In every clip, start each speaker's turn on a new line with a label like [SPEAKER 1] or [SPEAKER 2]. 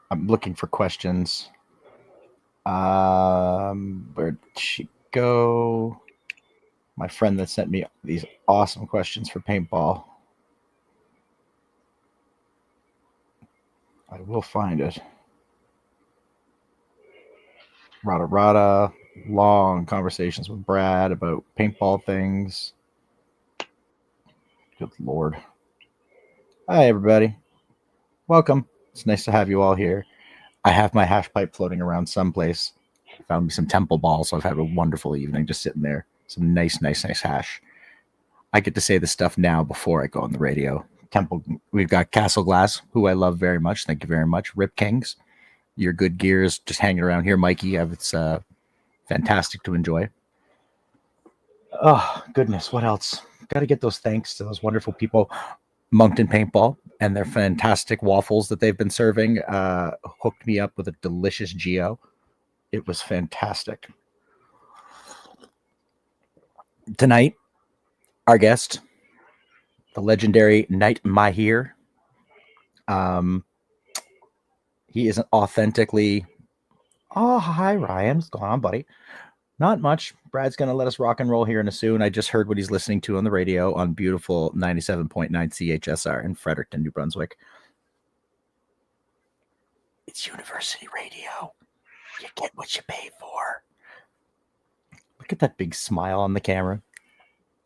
[SPEAKER 1] I'm looking for questions. Where'd she go? My friend that sent me these awesome questions for paintball. I will find it. Rada, long conversations with Brad about paintball things. Good Lord. Hi, everybody. Welcome. It's nice to have you all here. I have my hash pipe floating around someplace. Found me some temple balls, so I've had a wonderful evening just sitting there. Some nice hash. I get to say this stuff now before I go on the radio. Temple, we've got Castle Glass, who I love very much. Thank you very much. Rip Kings, your good gears just hanging around here. Mikey, it's fantastic to enjoy. Oh, goodness. What else? Got to get those thanks to those wonderful people. Moncton Paintball and their fantastic waffles that they've been serving hooked me up with a delicious Geo. It was fantastic. Tonight, our guest, the legendary Knight Mahir. He isn't authentically. Oh, hi, Ryan. What's going on, buddy? Not much. Brad's going to let us rock and roll here in a soon. I just heard what he's listening to on the radio on beautiful 97.9 CHSR in Fredericton, New Brunswick. It's university radio. You get what you pay for. Look at that big smile on the camera.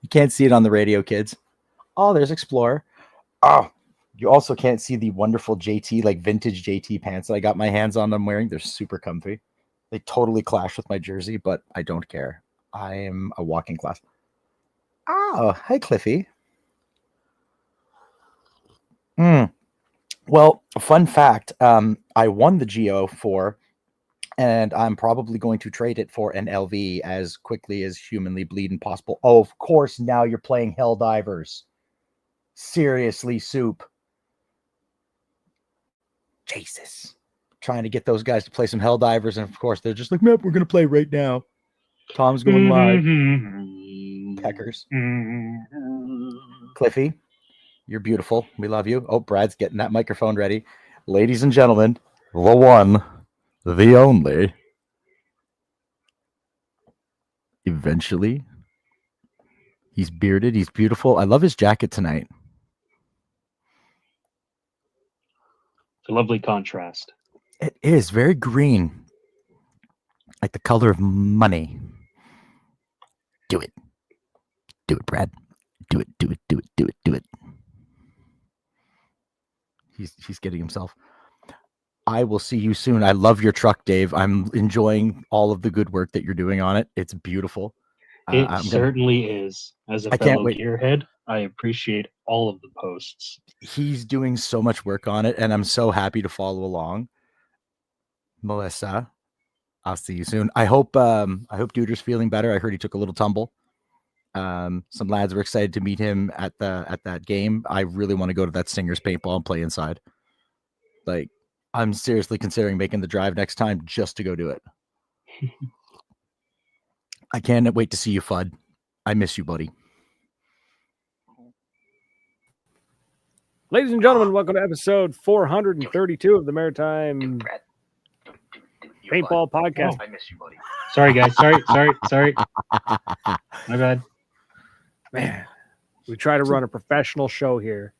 [SPEAKER 1] You can't see it on the radio, kids. Oh, there's Explorer. Oh, you also can't see the wonderful JT, like vintage JT pants that I got my hands on. I'm wearing. They're super comfy. They totally clash with my jersey, but I don't care. I am a walking class. Oh, hi, Cliffy. Well, fun fact. I won the GO4, and I'm probably going to trade it for an LV as quickly as humanly bleeding possible. Oh, of course, now you're playing Helldivers. Seriously, Soup. Jesus. Trying to get those guys to play some Helldivers, and of course they're just like, "Map, we're gonna play right now." Tom's going live. Peckers. Cliffy, you're beautiful. We love you. Oh, Brad's getting that microphone ready. Ladies and gentlemen, the one, the only. Eventually, he's bearded. He's beautiful. I love his jacket tonight.
[SPEAKER 2] It's a lovely contrast.
[SPEAKER 1] It is very green, like the color of money. Do it, Brad. Do it. He's getting himself. I will see you soon. I love your truck, Dave. I'm enjoying all of the good work that you're doing on it. It's beautiful.
[SPEAKER 2] It certainly is. As a fellow gearhead, I appreciate all of the posts.
[SPEAKER 1] He's doing so much work on it, and I'm so happy to follow along. Melissa, I'll see you soon. I hope Duder's feeling better. I heard he took a little tumble. Some lads were excited to meet him at that game. I really want to go to that Singer's Paintball and play inside. Like, I'm seriously considering making the drive next time just to go do it. I can't wait to see you, Fudd. I miss you, buddy.
[SPEAKER 3] Ladies and gentlemen, welcome to episode 432 of the Maritime Paintball Podcast.
[SPEAKER 2] Oh, I miss you, buddy. Sorry, guys. Sorry. My bad.
[SPEAKER 3] Man, we try to run a professional show here.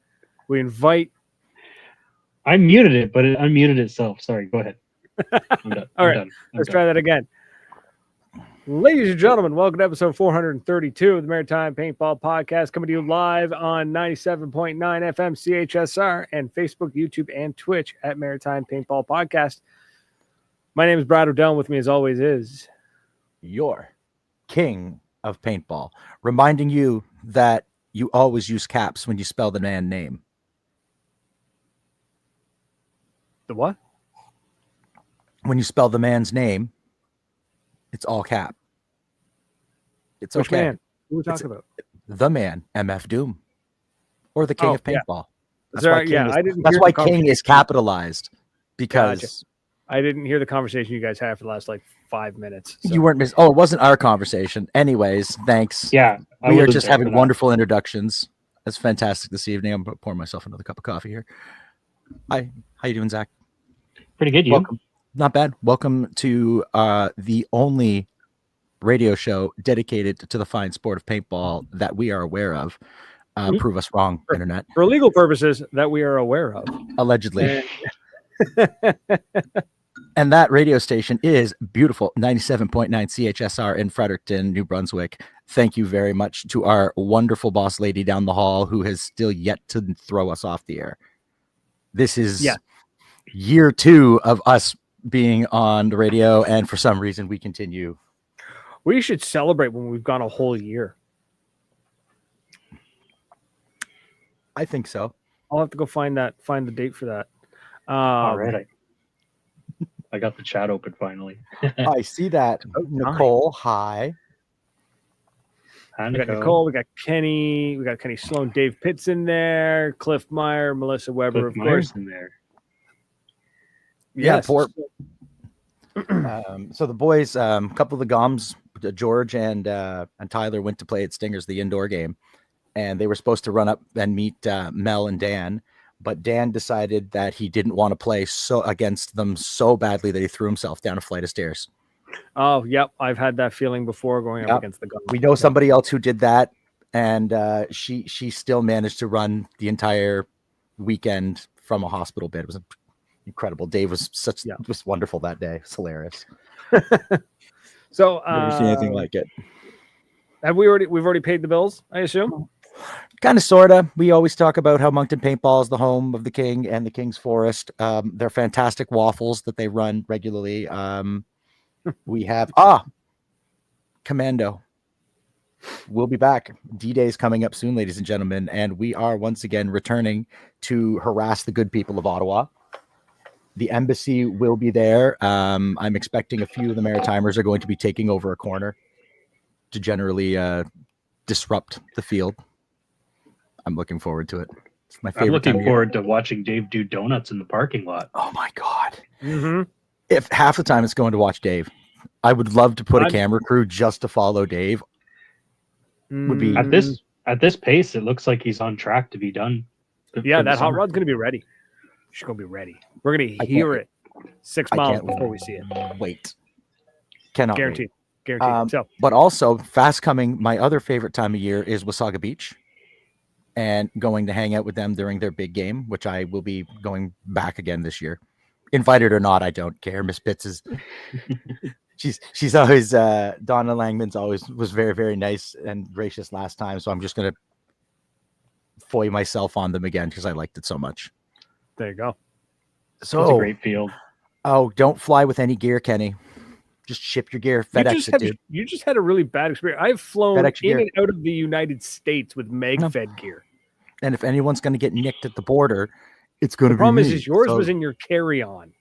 [SPEAKER 3] We invite...
[SPEAKER 2] I muted it, but it unmuted itself. Sorry, go ahead. I'm done.
[SPEAKER 3] All right, let's try that again. Ladies and gentlemen, welcome to episode 432 of the Maritime Paintball Podcast, coming to you live on 97.9 FM CHSR and Facebook, YouTube, and Twitch at Maritime Paintball Podcast. My name is Brad O'Dell. With me, as always, is
[SPEAKER 1] your king of paintball, reminding you that you always use caps when you spell the man name.
[SPEAKER 3] The what?
[SPEAKER 1] When you spell the man's name, it's all cap. It's
[SPEAKER 3] Which
[SPEAKER 1] okay.
[SPEAKER 3] Man? Who are we talking about?
[SPEAKER 1] The man, MF Doom, or the king of paintball.
[SPEAKER 3] Yeah.
[SPEAKER 1] That's why King is capitalized, because
[SPEAKER 3] gotcha. I didn't hear the conversation you guys had for the last 5 minutes. So.
[SPEAKER 1] You weren't. Oh, it wasn't our conversation. Anyways, thanks.
[SPEAKER 2] Yeah,
[SPEAKER 1] we are just having wonderful introductions. That's fantastic this evening. I'm pouring myself another cup of coffee here. Hi, how you doing, Zach?
[SPEAKER 2] Pretty good, you?
[SPEAKER 1] Welcome. Not bad. Welcome to the only radio show dedicated to the fine sport of paintball that we are aware of. Prove us wrong, internet.
[SPEAKER 3] For legal purposes that we are aware of.
[SPEAKER 1] Allegedly. And that radio station is beautiful, 97.9 CHSR in Fredericton, New Brunswick. Thank you very much to our wonderful boss lady down the hall who has still yet to throw us off the air. This is year 2 of us being on the radio, and for some reason we continue.
[SPEAKER 3] We should celebrate when we've gone a whole year.
[SPEAKER 1] I think so.
[SPEAKER 3] I'll have to go find the date for that.
[SPEAKER 2] All right. I got the chat open finally.
[SPEAKER 1] I see that. Nicole, hi.
[SPEAKER 2] Hi,
[SPEAKER 3] we got Nicole, we got Kenny, Sloan, Dave Pitts in there, Cliff Meyer, Melissa Weber, of course,
[SPEAKER 2] in there.
[SPEAKER 3] Yes.
[SPEAKER 1] So the boys, a couple of the Goms, George and Tyler went to play at Stingers, the indoor game, and they were supposed to run up and meet Mel and Dan, but Dan decided that he didn't want to play against them so badly that he threw himself down a flight of stairs.
[SPEAKER 3] Oh, yep. I've had that feeling before going up against the Goms.
[SPEAKER 1] We know somebody else who did that, and she still managed to run the entire weekend from a hospital bed. It was incredible. Dave was was wonderful that day. It's hilarious.
[SPEAKER 3] So
[SPEAKER 1] never seen anything like it.
[SPEAKER 3] We've already paid the bills, I assume?
[SPEAKER 1] Kind of, sort of. We always talk about how Moncton Paintball is the home of the King and the King's Forest. They're fantastic waffles that they run regularly. We have Commando. We'll be back. D-Day is coming up soon, ladies and gentlemen, and we are once again returning to harass the good people of Ottawa. The embassy will be there. I'm expecting a few of the Maritimers are going to be taking over a corner to generally disrupt the field. I'm looking forward to it. It's my favorite.
[SPEAKER 2] I'm looking forward to watching Dave do donuts in the parking lot.
[SPEAKER 1] Oh my God.
[SPEAKER 3] Mm-hmm.
[SPEAKER 1] If half the time it's going to watch Dave, I would love to put a camera crew just to follow Dave. Would be
[SPEAKER 2] at this pace, it looks like he's on track to be done.
[SPEAKER 3] Yeah, that hot rod's going to be ready. She's going to be ready. We're going to hear it 6 miles before we see it.
[SPEAKER 1] Wait. Cannot
[SPEAKER 3] guaranteed.
[SPEAKER 1] Wait.
[SPEAKER 3] Guaranteed.
[SPEAKER 1] But also, fast coming, my other favorite time of year is Wasaga Beach, and going to hang out with them during their big game, which I will be going back again this year. Invited or not, I don't care. Miss Pitts is she's always Donna Langman's always was very, very nice and gracious last time, so I'm just gonna foy myself on them again because I liked it so much.
[SPEAKER 3] There you go.
[SPEAKER 1] So
[SPEAKER 2] it's a great field.
[SPEAKER 1] Oh, don't fly with any gear, Kenny. Just ship your gear. FedEx it, dude.
[SPEAKER 3] You just had a really bad experience. I've flown in and out of the United States with Meg-fed gear.
[SPEAKER 1] And if anyone's going to get nicked at the border, it's going to be
[SPEAKER 3] the problem
[SPEAKER 1] me.
[SPEAKER 3] is yours was in your carry-on.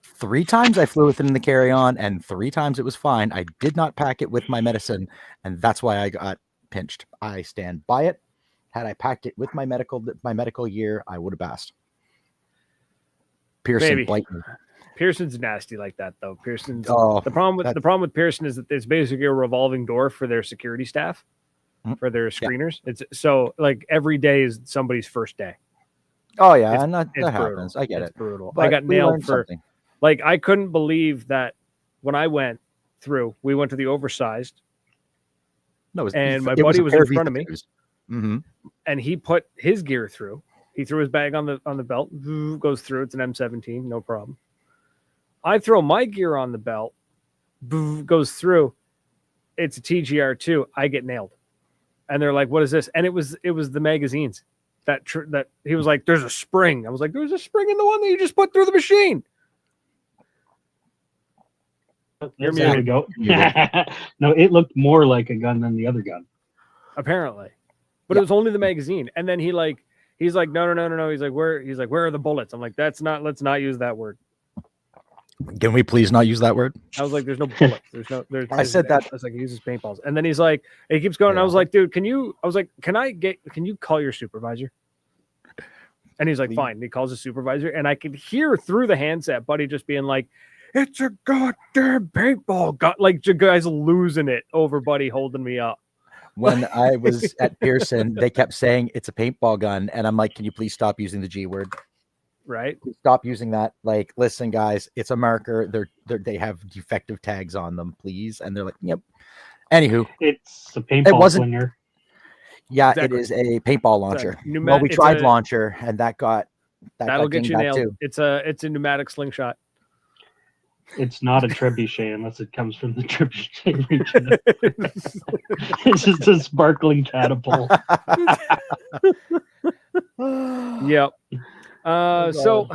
[SPEAKER 1] 3 times I flew with it in the carry-on, and 3 times it was fine. I did not pack it with my medicine, and that's why I got pinched. I stand by it. Had I packed it with my medical gear, I would have passed. Pearson,
[SPEAKER 3] Pearson's nasty like that, though. Pearson's the problem with Pearson is that it's basically a revolving door for their security staff, for their screeners. Yeah. It's so like every day is somebody's first day.
[SPEAKER 1] Oh yeah, that happens. I get it.
[SPEAKER 3] Brutal. But I got nailed for something. Like I couldn't believe that when I went through, we went to the oversized.
[SPEAKER 1] No,
[SPEAKER 3] my buddy was in front of me,
[SPEAKER 1] mm-hmm.
[SPEAKER 3] and he put his gear through. He threw his bag on the belt, goes through. It's an M17, no problem. I throw my gear on the belt, goes through. It's a TGR2. I get nailed, and they're like, "What is this?" And it was the magazines that he was like, "There's a spring." I was like, "There's a spring in the one that you just put through the machine."
[SPEAKER 2] There we go. No, it looked more like a gun than the other gun.
[SPEAKER 3] Apparently, but it was only the magazine. And then he's like, no. He's like, where are the bullets? I'm like, let's not use that word.
[SPEAKER 1] Can we please not use that word?
[SPEAKER 3] I was like, there's no bullets.
[SPEAKER 1] I said that.
[SPEAKER 3] I was like, he uses paintballs. And then he's like, he keeps going. Yeah. I was like, dude, can you call your supervisor? And he's like, fine. And he calls his supervisor, and I could hear through the handset Buddy just being like, it's a goddamn paintball gun. Like, the guy's losing it over Buddy holding me up.
[SPEAKER 1] When I was at Pearson, they kept saying it's a paintball gun, and I'm like, can you please stop using the G word?
[SPEAKER 3] right?
[SPEAKER 1] Stop using that. Like, listen, guys, it's a marker. They have defective tags on them, please. And they're like, yep. Anywho,
[SPEAKER 2] It's a
[SPEAKER 1] it
[SPEAKER 2] paintball
[SPEAKER 1] wasn't.
[SPEAKER 2] slinger.
[SPEAKER 1] Yeah,
[SPEAKER 3] Exactly.
[SPEAKER 1] It is a paintball launcher.
[SPEAKER 3] Well,
[SPEAKER 1] we tried launcher, and that'll
[SPEAKER 3] get you nailed.
[SPEAKER 1] too.
[SPEAKER 3] It's a pneumatic slingshot.
[SPEAKER 2] It's not a trebuchet unless it comes from the trebuchet region. It's just a sparkling catapult.
[SPEAKER 3] Yep. So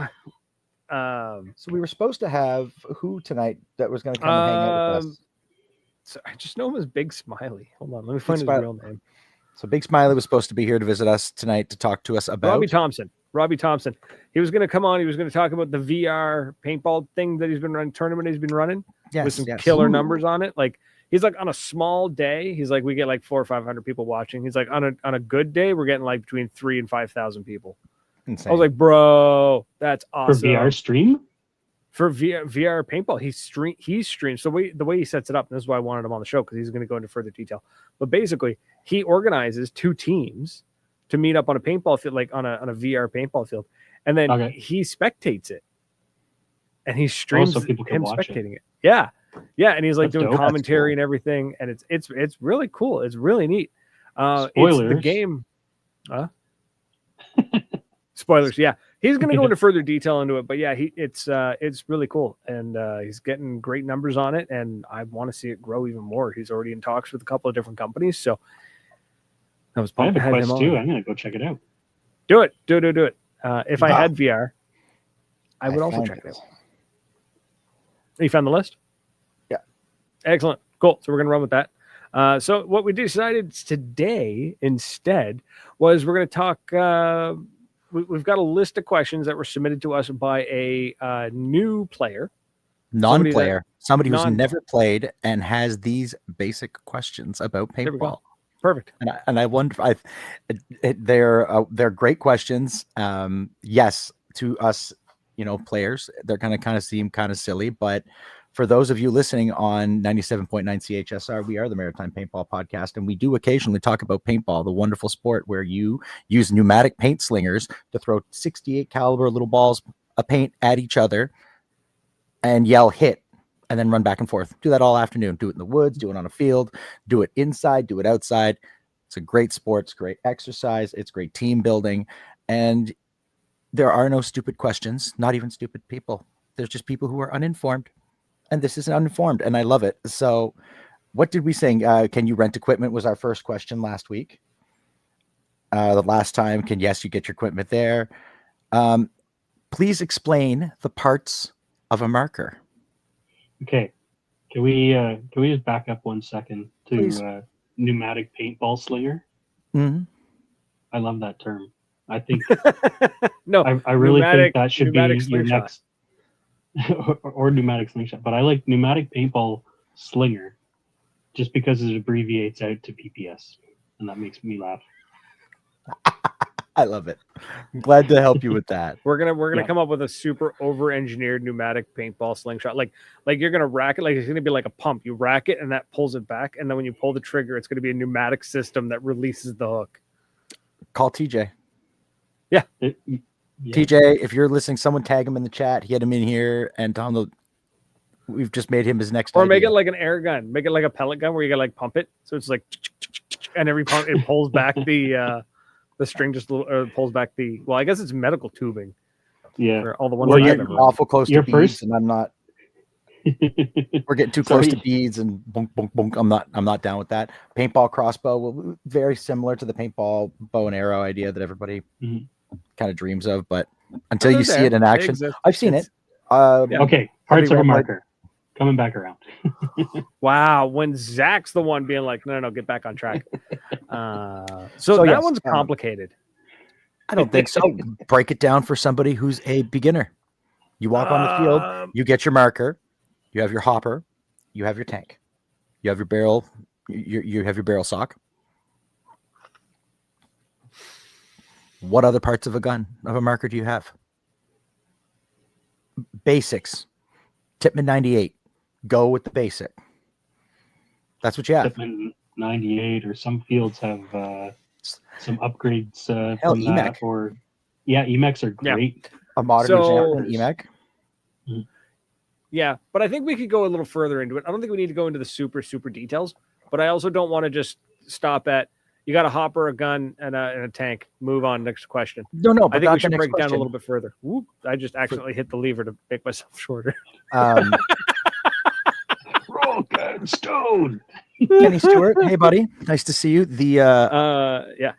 [SPEAKER 1] we were supposed to have who tonight that was going to come and hang out with us.
[SPEAKER 3] So I just know him as Big Smiley. Hold on, let me find his real name.
[SPEAKER 1] So Big Smiley was supposed to be here to visit us tonight to talk to us about
[SPEAKER 3] Robbie Thompson. He was going to come on. He was going to talk about the VR paintball thing that he's been running, tournament he's been running with some killer numbers on it. Like, he's like, on a small day, he's like, we get like 400 or 500 people watching. He's like, on a good day, we're getting like between 3,000 and 5,000 people.
[SPEAKER 1] Insane.
[SPEAKER 3] I was like, bro, that's awesome.
[SPEAKER 2] For VR stream?
[SPEAKER 3] For VR paintball, he streams. So the way he sets it up, and this is why I wanted him on the show, because he's going to go into further detail. But basically, he organizes 2 teams to meet up on a paintball field, like on a VR paintball field, and then he spectates it, and he streams
[SPEAKER 2] so people can
[SPEAKER 3] him
[SPEAKER 2] watch
[SPEAKER 3] spectating it. Yeah, and he's like
[SPEAKER 2] That's
[SPEAKER 3] doing
[SPEAKER 2] dope.
[SPEAKER 3] commentary and everything, and it's really cool. It's really neat.
[SPEAKER 2] Spoilers.
[SPEAKER 3] It's the game. Spoilers. Yeah, he's going to go into further detail into it, but yeah, it's really cool, and he's getting great numbers on it, and I want to see it grow even more. He's already in talks with a couple of different companies, so I was pumped.
[SPEAKER 2] I have a Quest too. I'm going to go check it out.
[SPEAKER 3] Do it. If I had VR, I would also check it out. You found the list?
[SPEAKER 1] Yeah.
[SPEAKER 3] Excellent. Cool. So we're going to run with that. So what we decided today instead was we're going to talk. We've got a list of questions that were submitted to us by a new player.
[SPEAKER 1] Non-player. Somebody who's never played and has these basic questions about paintball.
[SPEAKER 3] Perfect.
[SPEAKER 1] And I wonder, they're great questions. Yes, to us, players, they're going to kind of seem kind of silly, but for those of you listening on 97.9 CHSR, we are the Maritime Paintball Podcast, and we do occasionally talk about paintball, the wonderful sport where you use pneumatic paint slingers to throw 68 caliber little balls of paint at each other and yell hit, and then run back and forth. Do that all afternoon. Do it in the woods, do it on a field, do it inside, do it outside. It's a great sport. It's great exercise. It's great team building. And there are no stupid questions, not even stupid people. There's just people who are uninformed. And this is uninformed, and I love it. So what did we say? Can you rent equipment was our first question last week. The last time, you get your equipment there? Please explain the parts of a marker.
[SPEAKER 2] Okay. Can we just back up 1 second to pneumatic paintball slinger?
[SPEAKER 1] Mm-hmm.
[SPEAKER 2] I love that term. I think
[SPEAKER 3] no,
[SPEAKER 2] I really think that should be your
[SPEAKER 3] slingshot.
[SPEAKER 2] next or pneumatic slingshot. But I like pneumatic paintball slinger just because it abbreviates out to PPS, and that makes me laugh.
[SPEAKER 1] I love it. I'm glad to help you with that.
[SPEAKER 3] We're gonna come up with a super over-engineered pneumatic paintball slingshot. Like you're gonna rack it, like it's gonna be like a pump. You rack it and that pulls it back, and then when you pull the trigger, it's gonna be a pneumatic system that releases the hook.
[SPEAKER 1] Call TJ.
[SPEAKER 3] Yeah.
[SPEAKER 1] TJ, if you're listening, someone tag him in the chat. Get him in here and tell him we've just made him his next.
[SPEAKER 3] Or
[SPEAKER 1] idea.
[SPEAKER 3] make it like an air gun. Make it like a pellet gun where you gotta like pump it, so it's like, and every pump it pulls back the string just pulls back the. Well, I guess it's medical tubing.
[SPEAKER 2] Yeah.
[SPEAKER 3] For all the ones.
[SPEAKER 1] Well,
[SPEAKER 3] that
[SPEAKER 1] you're awful close to beads, and I'm not. We're getting too close to beads and boom, boom, boom. I'm not down with that. Paintball crossbow, very similar to the paintball bow and arrow idea that everybody kind of dreams of, but until you see it in action, I've seen it.
[SPEAKER 2] Okay, parts of a marker. Coming back around.
[SPEAKER 3] Wow, when Zach's the one being like, no, get back on track. So that one's complicated.
[SPEAKER 1] I don't think so. Break it down for somebody who's a beginner. You walk on the field, you get your marker, you have your hopper, you have your tank, you have your barrel, you have your barrel sock. What other parts of a marker do you have? Basics. Tipman 98. Go with the basic. That's what you have.
[SPEAKER 2] Tipman 98, or some fields have some upgrades
[SPEAKER 1] Hell,
[SPEAKER 2] from
[SPEAKER 1] EMAC.
[SPEAKER 2] that. Or EMACs are great.
[SPEAKER 1] A modern
[SPEAKER 3] So-
[SPEAKER 1] example in EMAC.
[SPEAKER 3] Yeah, but I think we could go a little further into it. I don't think we need to go into the super details, but I also don't want to just stop at you got a hopper, a gun, and a tank. Move on. Next question.
[SPEAKER 1] No,
[SPEAKER 3] I
[SPEAKER 1] but
[SPEAKER 3] think we
[SPEAKER 1] that's the
[SPEAKER 3] should
[SPEAKER 1] next
[SPEAKER 3] break it down a
[SPEAKER 1] question.
[SPEAKER 3] little bit further. Whoop, I just accidentally hit the lever to make myself shorter.
[SPEAKER 2] Rock and stone.
[SPEAKER 1] Kenny Stewart, hey buddy, nice to see you. The
[SPEAKER 3] Yeah.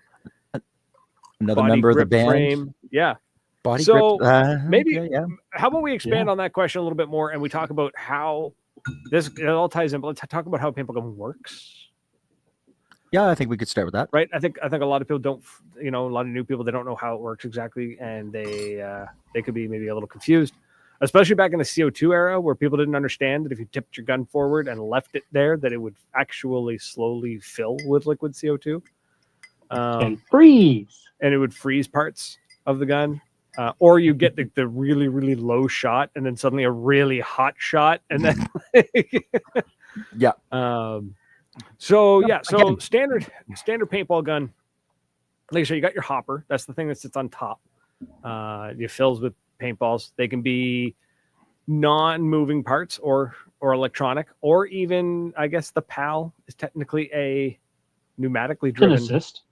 [SPEAKER 1] another
[SPEAKER 3] Body
[SPEAKER 1] member of the
[SPEAKER 3] grip
[SPEAKER 1] band.
[SPEAKER 3] frame. Yeah.
[SPEAKER 1] Body
[SPEAKER 3] So,
[SPEAKER 1] grip.
[SPEAKER 3] maybe-
[SPEAKER 1] yeah.
[SPEAKER 3] How about we expand on that question a little bit more and we talk about how it all ties in, but let's talk about how paintball gun works.
[SPEAKER 1] Yeah, I think we could start with that.
[SPEAKER 3] Right. I think a lot of people don't, a lot of new people, they don't know how it works exactly. And they could be maybe a little confused, especially back in the CO2 era where people didn't understand that if you tipped your gun forward and left it there, that it would actually slowly fill with liquid CO2.
[SPEAKER 2] And freeze.
[SPEAKER 3] And it would freeze parts of the gun. Or you get the really, really low shot and then suddenly a really hot shot. And then,
[SPEAKER 1] Yeah.
[SPEAKER 3] So
[SPEAKER 1] Again.
[SPEAKER 3] standard paintball gun. Like I said, you got your hopper. That's the thing that sits on top. It fills with paintballs. They can be non-moving parts or electronic, or even I guess the PAL is technically a pneumatically
[SPEAKER 2] It's an
[SPEAKER 3] driven.
[SPEAKER 2] assist.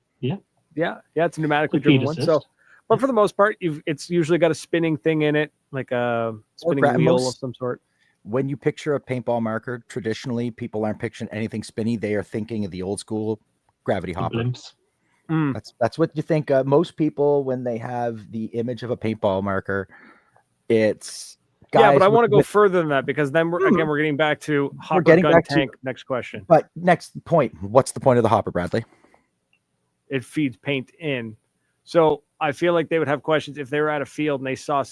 [SPEAKER 3] Yeah, it's a pneumatically
[SPEAKER 2] The feed
[SPEAKER 3] driven one.
[SPEAKER 2] assist.
[SPEAKER 3] So, but for the most part, it's usually got a spinning thing in it, like a spinning wheel of some sort.
[SPEAKER 1] When you picture a paintball marker, traditionally people aren't picturing anything spinny. They are thinking of the old school gravity
[SPEAKER 2] The
[SPEAKER 1] hopper.
[SPEAKER 2] blimps.
[SPEAKER 1] That's what you think. Most people, when they have the image of a paintball marker, it's
[SPEAKER 3] Yeah, but I
[SPEAKER 1] guys
[SPEAKER 3] want to go
[SPEAKER 1] with-
[SPEAKER 3] further than that because then we're getting back to hopper,
[SPEAKER 1] getting
[SPEAKER 3] gun,
[SPEAKER 1] back to-
[SPEAKER 3] tank. Next question.
[SPEAKER 1] But next point, what's the point of the hopper, Bradley?
[SPEAKER 3] It feeds paint in. So I feel like they would have questions if they were at a field and they saw a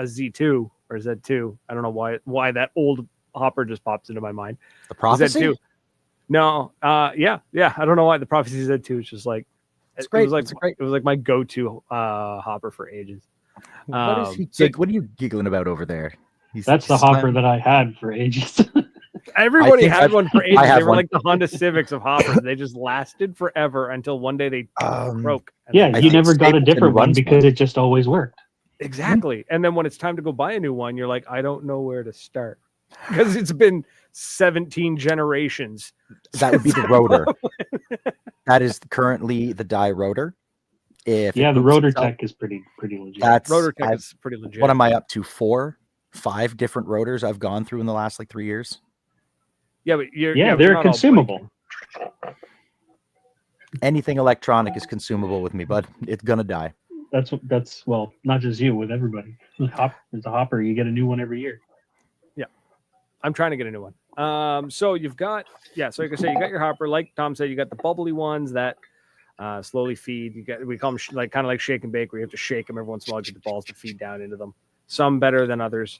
[SPEAKER 3] Z2 or Z2. I don't know why that old hopper just pops into my mind.
[SPEAKER 1] The prophecy.
[SPEAKER 3] Z2. No, yeah. I don't know why the prophecy Z2 is just like
[SPEAKER 1] It's great.
[SPEAKER 3] It was like
[SPEAKER 1] It's great.
[SPEAKER 3] it was like my go-to hopper for ages.
[SPEAKER 1] What is he?
[SPEAKER 3] so-
[SPEAKER 1] What are you giggling about over there?
[SPEAKER 2] That's the hopper that I had for ages.
[SPEAKER 3] Everybody
[SPEAKER 1] think
[SPEAKER 3] had
[SPEAKER 1] I've-
[SPEAKER 3] one for ages.
[SPEAKER 1] I have
[SPEAKER 3] They were
[SPEAKER 1] one.
[SPEAKER 3] like the Honda Civics of hoppers. They just lasted forever until one day they broke. And
[SPEAKER 2] Yeah,
[SPEAKER 1] I
[SPEAKER 2] you
[SPEAKER 1] think
[SPEAKER 2] never got a
[SPEAKER 1] Stapleton
[SPEAKER 2] different one
[SPEAKER 1] runs
[SPEAKER 2] because
[SPEAKER 1] one.
[SPEAKER 2] it just always worked.
[SPEAKER 3] Exactly. And then when it's time to go buy a new one, you're like, I don't know where to start because it's been 17 generations.
[SPEAKER 1] That would be the rotor. That is currently the die rotor. If
[SPEAKER 2] Yeah,
[SPEAKER 1] it
[SPEAKER 2] the
[SPEAKER 1] moves
[SPEAKER 2] rotor
[SPEAKER 1] itself,
[SPEAKER 2] tech is pretty legit.
[SPEAKER 1] That's
[SPEAKER 3] Rotor Tech
[SPEAKER 1] I've-
[SPEAKER 3] is pretty legit.
[SPEAKER 1] What am I up to? 4, 5 different rotors I've gone through in the last 3 years.
[SPEAKER 3] Yeah, but
[SPEAKER 2] yeah,
[SPEAKER 3] but
[SPEAKER 2] they're
[SPEAKER 3] not all
[SPEAKER 2] consumable.
[SPEAKER 1] Anything electronic is consumable with me, bud. It's gonna die.
[SPEAKER 2] That's well, not just you, with everybody. There's a hopper. You get a new one every year.
[SPEAKER 3] I'm trying to get a new one. So you've got, so like I said, you got your hopper. Like Tom said, you got the bubbly ones that slowly feed. We call them kind of like shake and bake, where you have to shake them every once in a while to get the balls to feed down into them. Some better than others.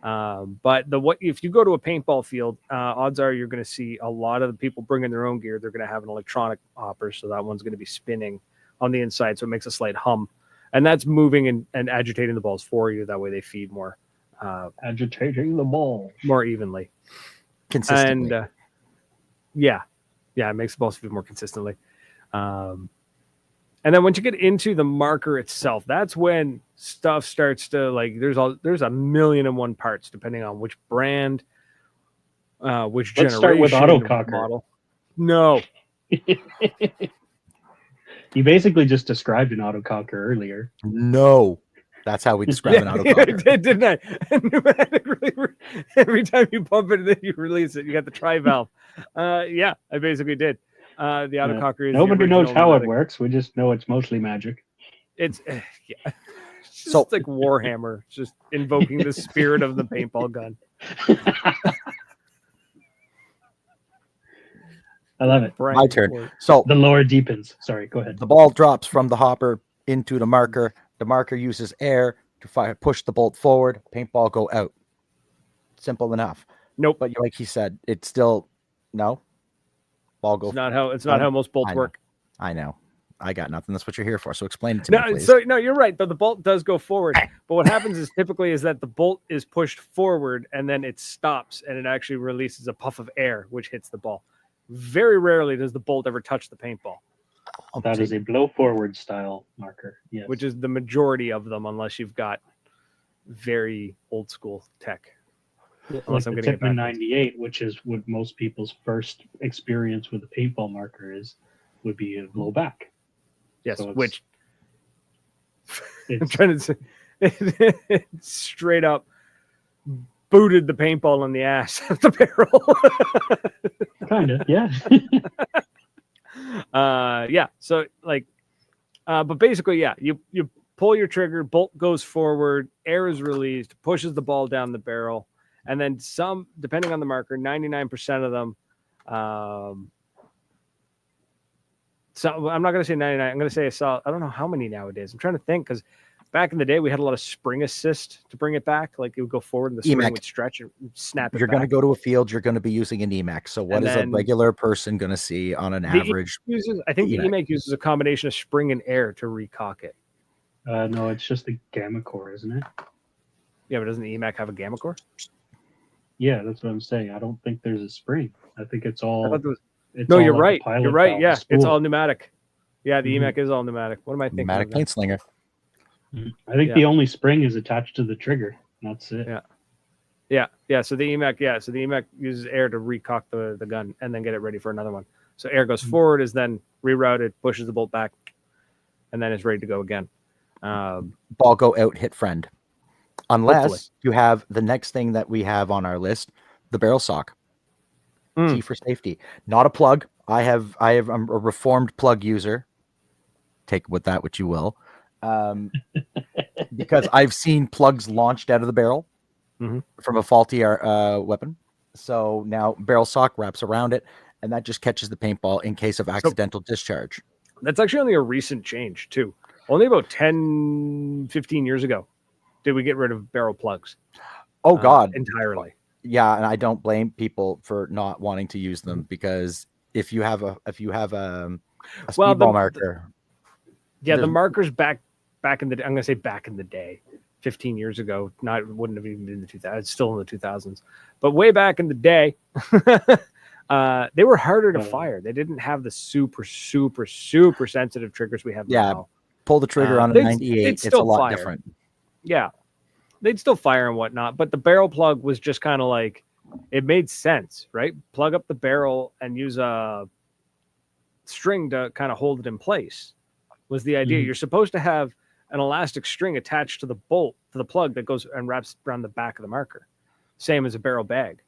[SPEAKER 3] But if you go to a paintball field, odds are you're going to see a lot of the people bringing their own gear. They're going to have an electronic hopper, so that one's going to be spinning on the inside, so it makes a slight hum, and that's moving and agitating the balls for you. That way, they feed more.
[SPEAKER 2] Agitating the ball.
[SPEAKER 3] More evenly.
[SPEAKER 1] Consistently.
[SPEAKER 3] And it makes the balls feed more consistently. And then once you get into the marker itself, that's when stuff starts to there's a million and one parts depending on which brand, which
[SPEAKER 2] Let's
[SPEAKER 3] generation,
[SPEAKER 2] start with autococker.
[SPEAKER 3] model. No,
[SPEAKER 2] You basically just described an autococker earlier.
[SPEAKER 1] No, that's how we describe an autococker.
[SPEAKER 3] didn't I? Pneumatic reliever. Every time you pump it, then you release it. You got the tri-valve. I basically did. The autococker is
[SPEAKER 2] Nobody
[SPEAKER 3] the
[SPEAKER 2] knows
[SPEAKER 3] original
[SPEAKER 2] how it
[SPEAKER 3] pneumatic.
[SPEAKER 2] works. We just know it's mostly magic.
[SPEAKER 3] It's it's just
[SPEAKER 1] So-
[SPEAKER 3] like Warhammer, just invoking the spirit of the paintball gun.
[SPEAKER 2] I love it.
[SPEAKER 1] My turn. So
[SPEAKER 2] The lore deepens. Sorry, go ahead.
[SPEAKER 1] the ball drops from the hopper into the marker. The marker uses air to push the bolt forward. Paintball go out. Simple enough.
[SPEAKER 3] Nope.
[SPEAKER 1] But like he said, it's still no. Ball go.
[SPEAKER 3] It's not how most bolts
[SPEAKER 1] I know.
[SPEAKER 3] work.
[SPEAKER 1] I know. I got nothing. That's what you're here for. So explain it to me,
[SPEAKER 3] No,
[SPEAKER 1] please.
[SPEAKER 3] so no, you're right. The bolt does go forward, but what happens is typically is that the bolt is pushed forward and then it stops and it actually releases a puff of air which hits the ball. Very rarely does the bolt ever touch the paintball.
[SPEAKER 2] That is a blow forward style marker. Yes.
[SPEAKER 3] which is the majority of them, unless you've got very old school tech.
[SPEAKER 2] like
[SPEAKER 3] unless I'm
[SPEAKER 2] the
[SPEAKER 3] getting it
[SPEAKER 2] Tippmann
[SPEAKER 3] backwards.
[SPEAKER 2] 98, which is what most people's first experience with a paintball marker is, would be a blowback.
[SPEAKER 3] Yes,
[SPEAKER 2] So
[SPEAKER 3] which I'm
[SPEAKER 2] it's
[SPEAKER 3] trying to say, it straight up booted the paintball in the ass of the barrel.
[SPEAKER 2] kind of, yeah.
[SPEAKER 3] Yeah. So like, but basically, yeah, you pull your trigger, bolt goes forward, air is released, pushes the ball down the barrel, and then some, depending on the marker, 99% of them. So I'm not going to say 99. I'm going to say I saw, I don't know how many nowadays. I'm trying to think, because back in the day we had a lot of spring assist to bring it back. Like it would go forward and the spring
[SPEAKER 1] EMAC.
[SPEAKER 3] would stretch and snap it
[SPEAKER 1] You're going to
[SPEAKER 3] back.
[SPEAKER 1] go to a field, you're going to be using an EMAC. So what
[SPEAKER 3] And
[SPEAKER 1] is a
[SPEAKER 3] then
[SPEAKER 1] regular person going to see on an
[SPEAKER 3] The
[SPEAKER 1] average?
[SPEAKER 3] I think the
[SPEAKER 1] EMAC.
[SPEAKER 3] EMAC uses a combination of spring and air to recock it.
[SPEAKER 2] No, it's just the gamma core, isn't it?
[SPEAKER 3] Yeah, but doesn't the EMAC have a gamma core?
[SPEAKER 2] Yeah, that's what I'm saying. I don't think there's a spring. I think it's all.
[SPEAKER 3] I thought there was.
[SPEAKER 2] It's
[SPEAKER 3] No,
[SPEAKER 2] all
[SPEAKER 3] you're
[SPEAKER 2] like a
[SPEAKER 3] right.
[SPEAKER 2] pilot
[SPEAKER 3] You're right.
[SPEAKER 2] valve
[SPEAKER 3] Yeah, it's
[SPEAKER 2] spool.
[SPEAKER 3] all pneumatic. Yeah, the
[SPEAKER 2] Mhm.
[SPEAKER 3] EMAC is all pneumatic. What am I thinking?
[SPEAKER 1] Pneumatic
[SPEAKER 3] of
[SPEAKER 1] paint slinger.
[SPEAKER 2] I think
[SPEAKER 3] Yeah.
[SPEAKER 2] the only spring is attached to the trigger. That's it.
[SPEAKER 3] Yeah. Yeah. So the EMAC, so the EMAC uses air to recock the gun and then get it ready for another one. So air goes forward, is then rerouted, pushes the bolt back, and then it's ready to go again.
[SPEAKER 1] Ball go out, hit friend. Unless
[SPEAKER 3] Hopefully.
[SPEAKER 1] you have the next thing that we have on our list, the barrel sock. Key for safety. Not a plug. I'm a reformed plug user. Take with that what you will. Because I've seen plugs launched out of the barrel from a faulty weapon. So now barrel sock wraps around it, and that just catches the paintball in case of accidental discharge.
[SPEAKER 3] That's actually only a recent change, too. Only about 10, 15 years ago did we get rid of barrel plugs.
[SPEAKER 1] Oh, God.
[SPEAKER 3] Entirely.
[SPEAKER 1] Yeah, and I don't blame people for not wanting to use them, because if you have a speedball marker.
[SPEAKER 3] The markers back in the, I'm going to say back in the day, 15 years ago, it wouldn't have even been in the 2000s. It's still in the 2000s, but way back in the day, they were harder to fire. They didn't have the super sensitive triggers we have now.
[SPEAKER 1] Pull the trigger on a 98. It's a lot different.
[SPEAKER 3] Yeah, they'd still fire and whatnot, but the barrel plug was just kind of like, it made sense, right? Plug up the barrel and use a string to kind of hold it in place was the idea. You're supposed to have an elastic string attached to the bolt, to the plug that goes and wraps around the back of the marker. Same as a barrel bag.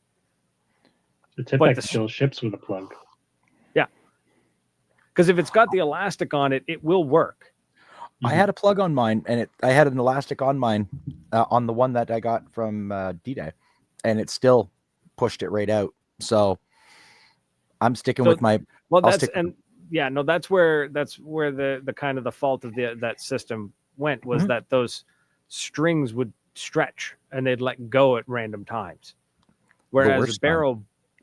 [SPEAKER 2] The Tipex still ships with a plug.
[SPEAKER 3] Yeah. Because if it's got the elastic on it, it will work.
[SPEAKER 1] I had a plug on mine, and I had an elastic on mine, on the one that I got from D-Day, and it still pushed it right out. So I'm sticking with my.
[SPEAKER 3] Well, that's where the kind of the fault of that system went, was that those strings would stretch and they'd let go at random times, whereas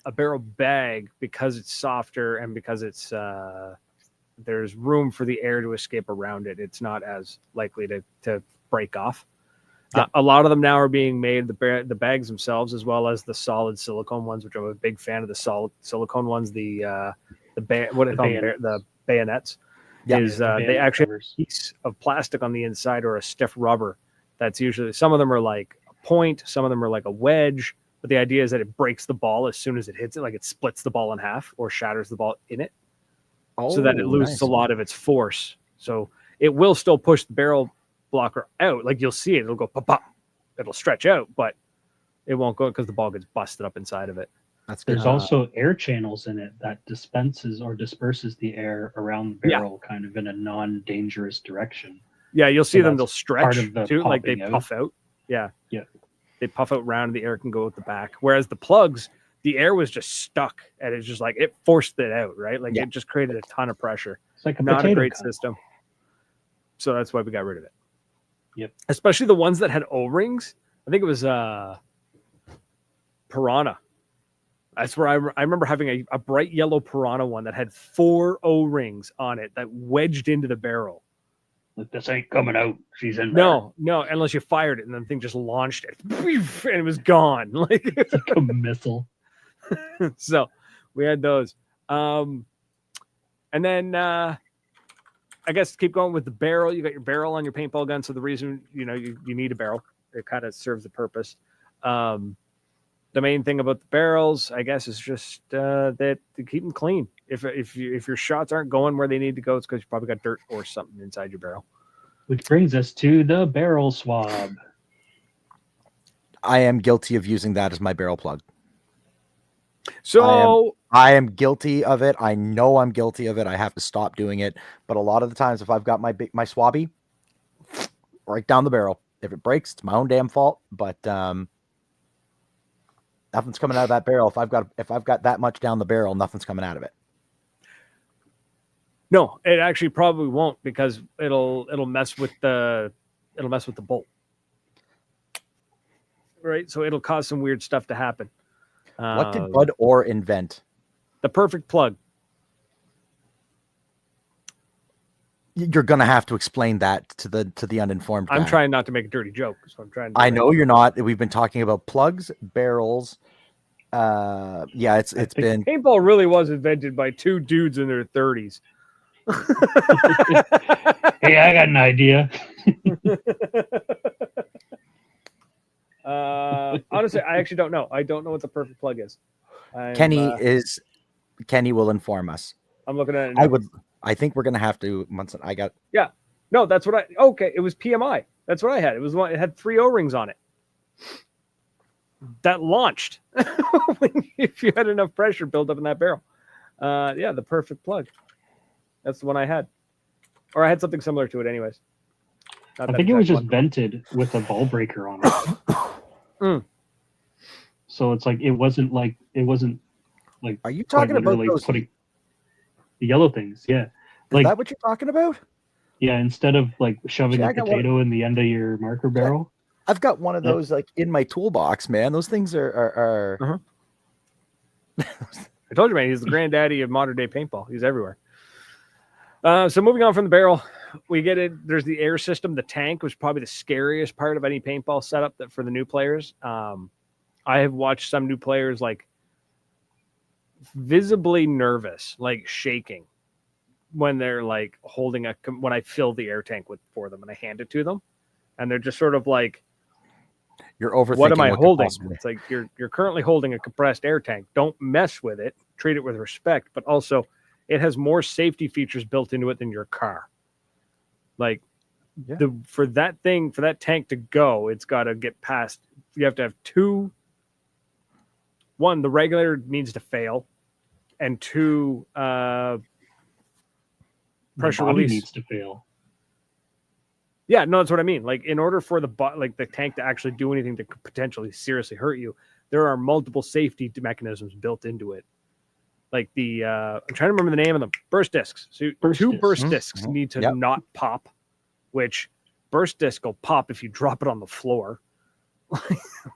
[SPEAKER 3] a barrel bag, because it's softer and because it's there's room for the air to escape around it, it's not as likely to break off. A lot of them now are being made, the bags themselves, as well as the solid silicone ones, which I'm a big fan of. The solid silicone ones, the bayonets. They actually have a piece of plastic on the inside or a stiff rubber. That's usually, some of them are like a point, some of them are like a wedge, but the idea is that it breaks the ball as soon as it hits it, like it splits the ball in half or shatters the ball in it, so that it loses a lot of its force. So it will still push the barrel blocker out. Like you'll see it, it'll go pop, pop. It'll stretch out, but it won't go because the ball gets busted up inside of it.
[SPEAKER 2] There's also air channels in it that dispenses or disperses the air around the barrel kind of in a non-dangerous direction.
[SPEAKER 3] Yeah, you'll see them, they'll stretch too, like they
[SPEAKER 2] out.
[SPEAKER 3] puff out. Yeah. They puff out round, the air can go at the back. Whereas the plugs, the air was just stuck, and it's just like it forced it out, right? Like it just created a ton of pressure.
[SPEAKER 2] It's like
[SPEAKER 3] not a great
[SPEAKER 2] gun
[SPEAKER 3] system. So that's why we got rid of it.
[SPEAKER 2] Yep.
[SPEAKER 3] Especially the ones that had O-rings. I think it was Piranha. That's where I remember having a bright yellow Piranha one that had 4 O-rings on it that wedged into the barrel.
[SPEAKER 2] Like, this ain't coming out. She's in there.
[SPEAKER 3] No, unless you fired it, and then the thing just launched it, and it was gone. Like
[SPEAKER 2] it's like a missile.
[SPEAKER 3] So we had those. And then I guess keep going with the barrel. You got your barrel on your paintball gun. So the reason, you need a barrel, it kind of serves the purpose. The main thing about the barrels, I guess, is just that to keep them clean. If your shots aren't going where they need to go, it's because you probably got dirt or something inside your barrel.
[SPEAKER 2] Which brings us to the barrel swab.
[SPEAKER 1] I am guilty of using that as my barrel plug.
[SPEAKER 3] So
[SPEAKER 1] I am guilty of it. I know I'm guilty of it. I have to stop doing it. But a lot of the times, if I've got my swabby right down the barrel, if it breaks, it's my own damn fault. But nothing's coming out of that barrel. If I've got that much down the barrel, nothing's coming out of it.
[SPEAKER 3] no, it actually probably won't, because it'll mess with the bolt. Right, so it'll cause some weird stuff to happen.
[SPEAKER 1] What did Bud Orr invent?
[SPEAKER 3] The perfect plug.
[SPEAKER 1] You're gonna have to explain that to the uninformed.
[SPEAKER 3] I'm
[SPEAKER 1] guy.
[SPEAKER 3] trying not to make a dirty joke, so I'm trying.
[SPEAKER 1] I know you're not. We've been talking about plugs, barrels. Yeah, it's been.
[SPEAKER 3] Paintball really was invented by two dudes in their 30s.
[SPEAKER 2] Hey, I got an idea.
[SPEAKER 3] Honestly, I actually don't know. I don't know what the perfect plug is.
[SPEAKER 1] Kenny will inform us.
[SPEAKER 3] I'm looking at it now.
[SPEAKER 1] I think we're gonna have to once I got.
[SPEAKER 3] Yeah, no, that's what okay. It was PMI. That's what I had. It had 3 O-rings on it. That launched if you had enough pressure built up in that barrel. Yeah, the perfect plug. That's the one I had, or I had something similar to it, anyways.
[SPEAKER 2] I think it was just vented with a ball breaker on it. So it's like it wasn't like.
[SPEAKER 1] Are you talking about those?
[SPEAKER 2] Putting the yellow things? Yeah.
[SPEAKER 1] Is that what you're talking about?
[SPEAKER 2] Yeah. Instead of like shoving a potato in the end of your marker barrel.
[SPEAKER 1] I've got one of those like in my toolbox, man. Those things are.
[SPEAKER 3] I told you, man. He's the granddaddy of modern day paintball. He's everywhere. So moving on from the barrel, we get it. There's the air system. The tank was probably the scariest part of any paintball setup for the new players. I have watched some new players like visibly nervous, like shaking when they're like holding when I fill the air tank for them and I hand it to them, and they're just sort of like,
[SPEAKER 1] "You're overthinking.
[SPEAKER 3] What am I holding?" It's like you're currently holding a compressed air tank. Don't mess with it. Treat it with respect, but also it has more safety features built into it than your car. Like for that tank to go, it's got to get past. You have to have 2. 1, the regulator needs to fail, and 2, pressure release
[SPEAKER 2] needs to fail.
[SPEAKER 3] Yeah, no, that's what I mean. Like, in order for the tank to actually do anything that could potentially seriously hurt you, there are multiple safety mechanisms built into it. Like I'm trying to remember the name of them. Burst discs. So two burst discs need to not pop, which burst disc will pop if you drop it on the floor.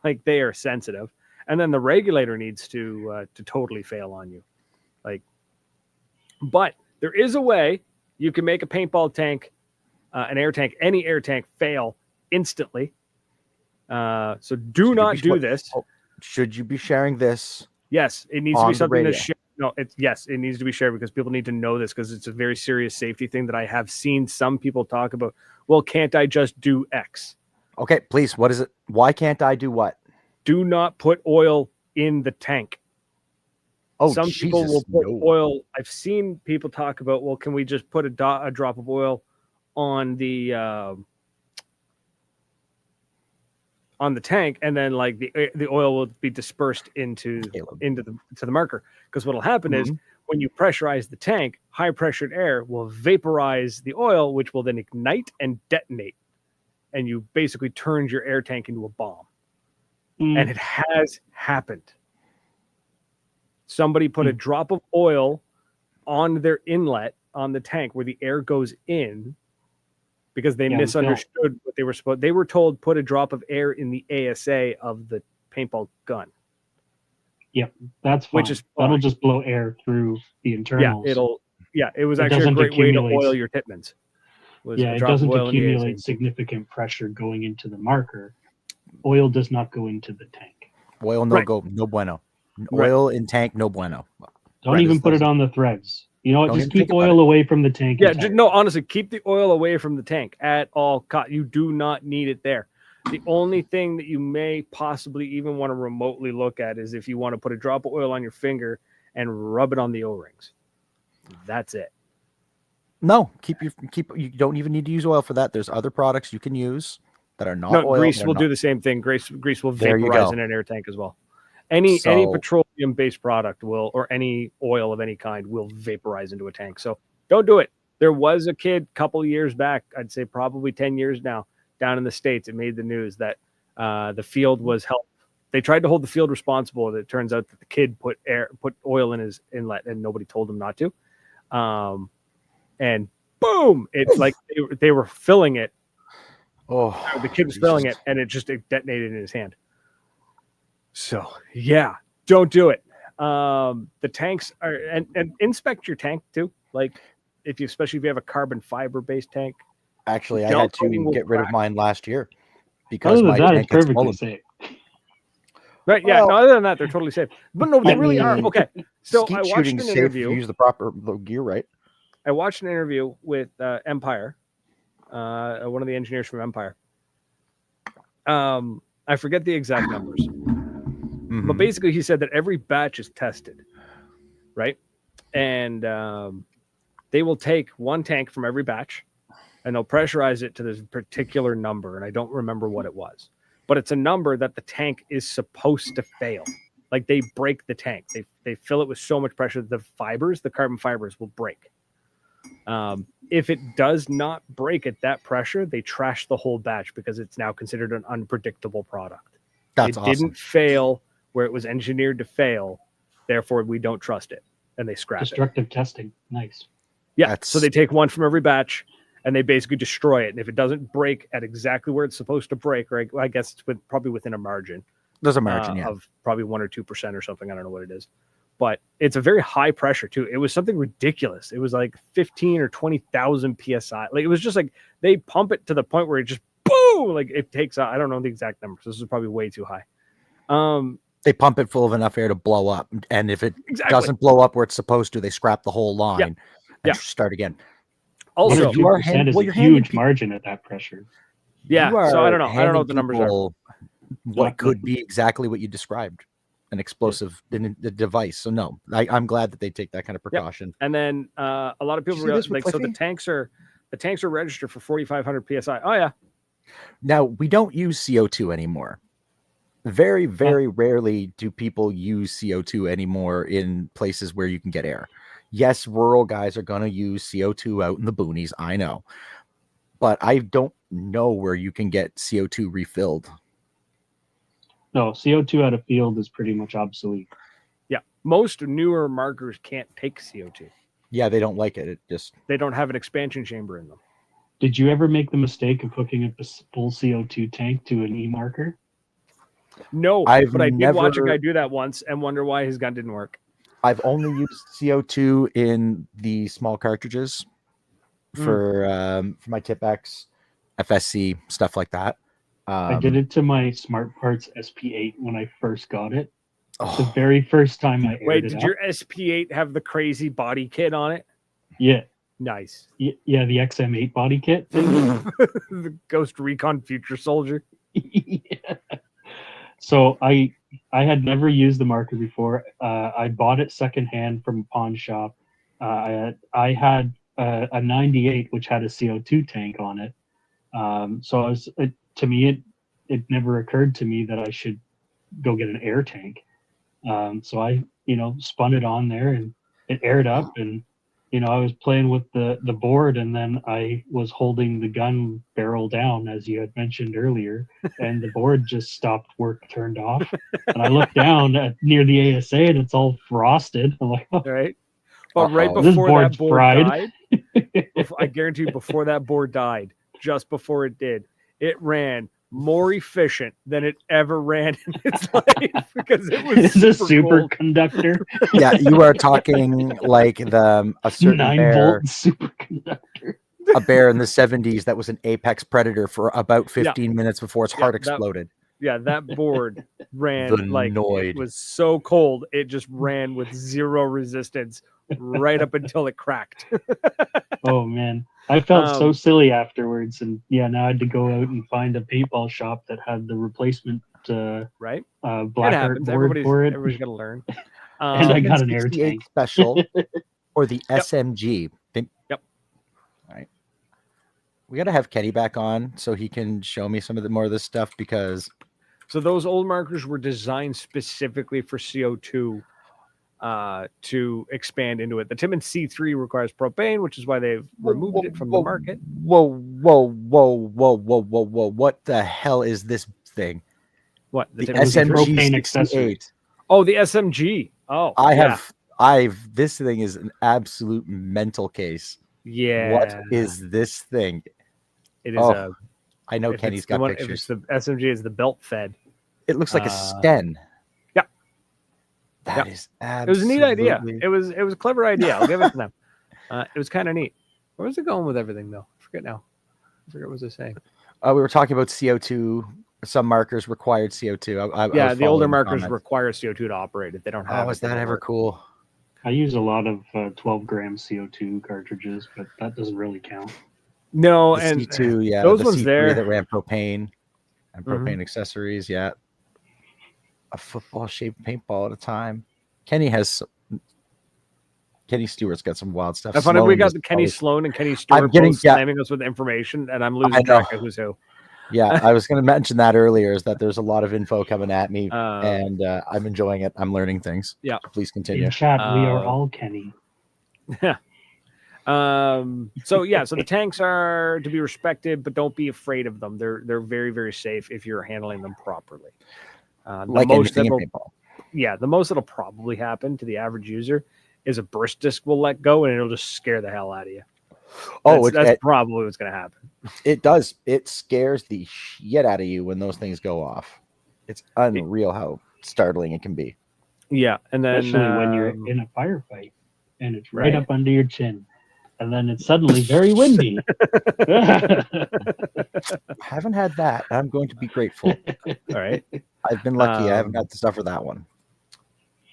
[SPEAKER 3] Like they are sensitive. And then the regulator needs to totally fail on you. But there is a way you can make a paintball tank, an air tank, any air tank fail instantly. So do not do this.
[SPEAKER 1] Should you be sharing this?
[SPEAKER 3] Yes, it needs to be something that's shared. No, it needs to be shared because people need to know this, because it's a very serious safety thing that I have seen some people talk about. Well, can't I just do X?
[SPEAKER 1] Okay, please. What is it? Why can't I do what?
[SPEAKER 3] Do not put oil in the tank.
[SPEAKER 1] Oh,
[SPEAKER 3] some people will put oil. I've seen people talk about, well, can we just put a drop of oil on the tank, and then like the oil will be dispersed into the marker? Because what'll happen is when you pressurize the tank, high pressured air will vaporize the oil, which will then ignite and detonate, and you basically turned your air tank into a bomb. And it has happened. Somebody put a drop of oil on their inlet on the tank where the air goes in, because they misunderstood what they were supposed. They were told put a drop of air in the ASA of the paintball gun.
[SPEAKER 2] Yep, that's fine. That'll just blow air through the internals.
[SPEAKER 3] It was actually a great way to oil your Tippmans.
[SPEAKER 2] It doesn't accumulate significant pressure going into the marker. Oil does not go into the tank.
[SPEAKER 1] Oil no bueno. Oil in tank no bueno.
[SPEAKER 2] Don't even put it on the threads. You know what?
[SPEAKER 1] Don't
[SPEAKER 2] Just
[SPEAKER 1] even
[SPEAKER 2] keep
[SPEAKER 1] think about
[SPEAKER 2] oil away from the tank.
[SPEAKER 3] Yeah,
[SPEAKER 2] entirely.
[SPEAKER 3] no, honestly, keep the oil away from the tank at all costs. You do not need it there. The only thing that you may possibly even want to remotely look at is if you want to put a drop of oil on your finger and rub it on the O-rings. That's it.
[SPEAKER 1] No, you don't even need to use oil for that. There's other products you can use that are not
[SPEAKER 3] No,
[SPEAKER 1] oil.
[SPEAKER 3] grease
[SPEAKER 1] they're
[SPEAKER 3] will
[SPEAKER 1] not-
[SPEAKER 3] do the same thing. Grease will
[SPEAKER 1] There you
[SPEAKER 3] vaporize
[SPEAKER 1] go.
[SPEAKER 3] in an air tank as well. Any
[SPEAKER 1] So-
[SPEAKER 3] petroleum based product will, or any oil of any kind will vaporize into a tank. So don't do it. There was a kid a couple years back, I'd say probably 10 years now, down in the States. It made the news that the field was held. They tried to hold the field responsible, and it turns out that the kid put oil in his inlet, and nobody told him not to. And boom! It's like they were filling it.
[SPEAKER 1] Oh,
[SPEAKER 3] The kid was filling it, and it detonated in his hand. So yeah, don't do it. The tanks are, and inspect your tank too. Like especially if you have a carbon fiber based tank.
[SPEAKER 1] Actually, I
[SPEAKER 3] Gel
[SPEAKER 1] had
[SPEAKER 3] coating
[SPEAKER 1] to
[SPEAKER 3] will
[SPEAKER 1] get rid of
[SPEAKER 3] crack.
[SPEAKER 1] mine last year because
[SPEAKER 2] Other than
[SPEAKER 1] my
[SPEAKER 2] that, it's
[SPEAKER 1] tank gets
[SPEAKER 2] perfectly
[SPEAKER 1] swollen.
[SPEAKER 2] safe.
[SPEAKER 3] Right? Yeah.
[SPEAKER 1] Well-
[SPEAKER 3] No, other than that, they're totally safe. But no, they really are. Okay. So
[SPEAKER 1] Skeet
[SPEAKER 3] I watched
[SPEAKER 1] shooting's
[SPEAKER 3] an
[SPEAKER 1] safe if
[SPEAKER 3] interview.
[SPEAKER 1] you use the proper gear, right?
[SPEAKER 3] I watched an interview with Empire, one of the engineers from Empire. I forget the exact numbers, but
[SPEAKER 1] Mhm.
[SPEAKER 3] basically he said that every batch is tested, right? And they will take one tank from every batch, and they'll pressurize it to this particular number, and I don't remember what it was, but it's a number that the tank is supposed to fail. Like they break the tank, they fill it with so much pressure, the carbon fibers will break. If it does not break at that pressure, they trash the whole batch because it's now considered an unpredictable product.
[SPEAKER 1] That's
[SPEAKER 3] It
[SPEAKER 1] awesome.
[SPEAKER 3] didn't fail where it was engineered to fail, therefore we don't trust it, and they scrap it.
[SPEAKER 2] Destructive testing. Nice.
[SPEAKER 3] Yeah,
[SPEAKER 1] That's-
[SPEAKER 3] so they take one from every batch and they basically destroy it. And if it doesn't break at exactly where it's supposed to break, or I guess it's probably within a margin,
[SPEAKER 1] There's a margin, yeah.
[SPEAKER 3] of probably 1 or 2% or something. I don't know what it is, but it's a very high pressure too. It was something ridiculous. It was like 15 or 20,000 psi. Like it was just like they pump it to the point where it just boom, like it takes out. I don't know the exact number. So this is probably way too high.
[SPEAKER 1] They pump it full of enough air to blow up, and if it
[SPEAKER 3] Exactly.
[SPEAKER 1] doesn't blow up where it's supposed to, they scrap the whole line and
[SPEAKER 3] Yeah.
[SPEAKER 1] start again.
[SPEAKER 3] Also,
[SPEAKER 1] you are
[SPEAKER 2] 1% is
[SPEAKER 1] well,
[SPEAKER 2] a
[SPEAKER 1] you're handing
[SPEAKER 2] huge
[SPEAKER 1] people-
[SPEAKER 2] margin at that pressure.
[SPEAKER 3] yeah.
[SPEAKER 1] You
[SPEAKER 3] So I
[SPEAKER 1] are
[SPEAKER 3] don't know. I don't know what the
[SPEAKER 1] handing
[SPEAKER 3] numbers are.
[SPEAKER 1] people what
[SPEAKER 2] Yeah.
[SPEAKER 1] could be exactly what you described, an explosive device. So no, I'm glad that they take that kind of precaution.
[SPEAKER 3] And then a lot of people
[SPEAKER 1] see
[SPEAKER 3] realize,
[SPEAKER 1] this with
[SPEAKER 3] like, so the
[SPEAKER 1] Cliffy?
[SPEAKER 3] tanks are registered for 4,500 psi. Oh yeah,
[SPEAKER 1] Now we don't use CO2 anymore. Very, very rarely do people use CO2 anymore in places where you can get air. Yes, rural guys are going to use CO2 out in the boonies. I know, but I don't know where you can get CO2 refilled.
[SPEAKER 2] No, CO2 out of field is pretty much obsolete.
[SPEAKER 3] yeah. Most newer markers can't take CO2.
[SPEAKER 1] Yeah, they don't like it. It just
[SPEAKER 3] They don't have an expansion chamber in them.
[SPEAKER 2] Did you ever make the mistake of hooking up a full CO2 tank to an E marker?
[SPEAKER 3] No,
[SPEAKER 1] I've
[SPEAKER 3] but I did watch a
[SPEAKER 1] never-
[SPEAKER 3] guy do that once and wonder why his gun didn't work.
[SPEAKER 1] I've only used CO2 in the small cartridges for my Tipex, FSC, stuff like that.
[SPEAKER 2] I did it to my Smart Parts SP8 when I first got it. The
[SPEAKER 1] Oh,
[SPEAKER 2] very first time I aired
[SPEAKER 3] Wait,
[SPEAKER 2] it
[SPEAKER 3] did
[SPEAKER 2] up.
[SPEAKER 3] your SP8 have the crazy body kit on it?
[SPEAKER 2] Yeah,
[SPEAKER 3] Nice.
[SPEAKER 2] yeah, the XM8 body kit.
[SPEAKER 3] The Ghost Recon Future Soldier.
[SPEAKER 2] Yeah. So I had never used the marker before. I bought it secondhand from a pawn shop. I had a 98 which had a CO2 tank on it. So I was, to me it never occurred to me that I should go get an air tank. So I spun it on there and it aired up, and I was playing with the board, and then I was holding the gun barrel down, as you had mentioned earlier, and the board just stopped work, turned off. And I looked down near the ASA, and it's all frosted. I'm like, oh,
[SPEAKER 3] Right? But right
[SPEAKER 1] Uh-oh.
[SPEAKER 2] This
[SPEAKER 3] before
[SPEAKER 2] board's
[SPEAKER 3] that board
[SPEAKER 2] fried.
[SPEAKER 3] died, I guarantee you, before that board died, just before it did, it ran more efficient than it ever ran in its life because it was
[SPEAKER 2] it's a
[SPEAKER 3] super cold.
[SPEAKER 2] superconductor,
[SPEAKER 1] yeah, you are talking like a certain
[SPEAKER 2] 9-volt superconductor.
[SPEAKER 1] a bear in the 70s that was an apex predator for about 15 minutes before its heart
[SPEAKER 3] that-
[SPEAKER 1] exploded.
[SPEAKER 3] Yeah, that board ran
[SPEAKER 1] The
[SPEAKER 3] like
[SPEAKER 1] Noid.
[SPEAKER 3] it was so cold. It just ran with zero resistance right up until it cracked.
[SPEAKER 2] Oh man, I felt so
[SPEAKER 3] Um,
[SPEAKER 2] silly afterwards, and yeah, now I had to go out and find a paintball shop that had the replacement
[SPEAKER 3] right?
[SPEAKER 2] black
[SPEAKER 3] It
[SPEAKER 2] art
[SPEAKER 3] happens.
[SPEAKER 2] board for it,
[SPEAKER 3] Everybody's got to learn.
[SPEAKER 2] and I got an air
[SPEAKER 1] 768
[SPEAKER 2] tank.
[SPEAKER 1] special or the SMG.
[SPEAKER 3] Yep.
[SPEAKER 1] All right. We got to have Kenny back on so he can show me some of the more of this stuff because
[SPEAKER 3] So those old markers were designed specifically for CO2 to expand into it. The Timmins C3 requires propane, which is why they've removed it from the market.
[SPEAKER 1] Whoa. What the hell is this thing?
[SPEAKER 3] What?
[SPEAKER 1] The
[SPEAKER 3] Timmins
[SPEAKER 1] SMG
[SPEAKER 3] C3?
[SPEAKER 2] propane
[SPEAKER 1] 68.
[SPEAKER 2] accessories.
[SPEAKER 3] Oh, the SMG. Oh,
[SPEAKER 1] This thing is an absolute mental case.
[SPEAKER 3] Yeah.
[SPEAKER 1] What is this thing?
[SPEAKER 3] It is
[SPEAKER 1] I know
[SPEAKER 3] if
[SPEAKER 1] Kenny's
[SPEAKER 3] it's the
[SPEAKER 1] got
[SPEAKER 3] one, if
[SPEAKER 1] pictures.
[SPEAKER 3] it's the SMG is the belt fed.
[SPEAKER 1] It looks like a Sten.
[SPEAKER 3] Yeah.
[SPEAKER 1] That is absolutely.
[SPEAKER 3] It was a neat idea. It was a clever idea. I'll give it to them. It was kind of neat. Where was it going with everything though? I forget now. I forget what was I saying.
[SPEAKER 1] We were talking about CO2. Some markers required CO2. I was
[SPEAKER 3] The older
[SPEAKER 1] following
[SPEAKER 3] markers
[SPEAKER 1] comments.
[SPEAKER 3] require CO2 to operate it. They don't have.
[SPEAKER 1] Oh, is that ever cool?
[SPEAKER 2] I use a lot of 12-gram CO2 cartridges, but that doesn't really count.
[SPEAKER 3] No,
[SPEAKER 1] The
[SPEAKER 3] and
[SPEAKER 1] C2, yeah,
[SPEAKER 3] those
[SPEAKER 1] the
[SPEAKER 3] ones
[SPEAKER 1] C3
[SPEAKER 3] there
[SPEAKER 1] that ran propane and propane
[SPEAKER 3] Mhm.
[SPEAKER 1] accessories. Yeah, a football-shaped paintball at a time. Kenny Stewart's got some wild stuff.
[SPEAKER 3] I found we
[SPEAKER 1] Sloan
[SPEAKER 3] got
[SPEAKER 1] is
[SPEAKER 3] the Kenny
[SPEAKER 1] probably-
[SPEAKER 3] Sloan and Kenny
[SPEAKER 1] I'm
[SPEAKER 3] Stewart
[SPEAKER 1] getting-
[SPEAKER 3] both slamming us with information, and I'm losing track of who's who.
[SPEAKER 1] Yeah, I was going to mention that earlier. Is that there's a lot of info coming at me,
[SPEAKER 3] Um,
[SPEAKER 1] and I'm enjoying it. I'm learning things.
[SPEAKER 3] Yeah.
[SPEAKER 1] Please continue.
[SPEAKER 2] In chat, we are all Kenny.
[SPEAKER 3] So the tanks are to be respected, but don't be afraid of them. They're very, very safe if you're handling them properly.
[SPEAKER 1] Like anything in paintball.
[SPEAKER 3] Yeah, the most that'll probably happen to the average user is a burst disc will let go and it'll just scare the hell out of you. That's probably what's going to happen.
[SPEAKER 1] It does. It scares the shit out of you when those things go off. It's unreal how startling it can be.
[SPEAKER 3] Yeah, and then
[SPEAKER 2] Especially when you're in a firefight and it's right up under your chin, and then it's suddenly very windy.
[SPEAKER 1] I haven't had that. I'm going to be grateful.
[SPEAKER 3] All right.
[SPEAKER 1] I've been lucky. I haven't had to suffer that one.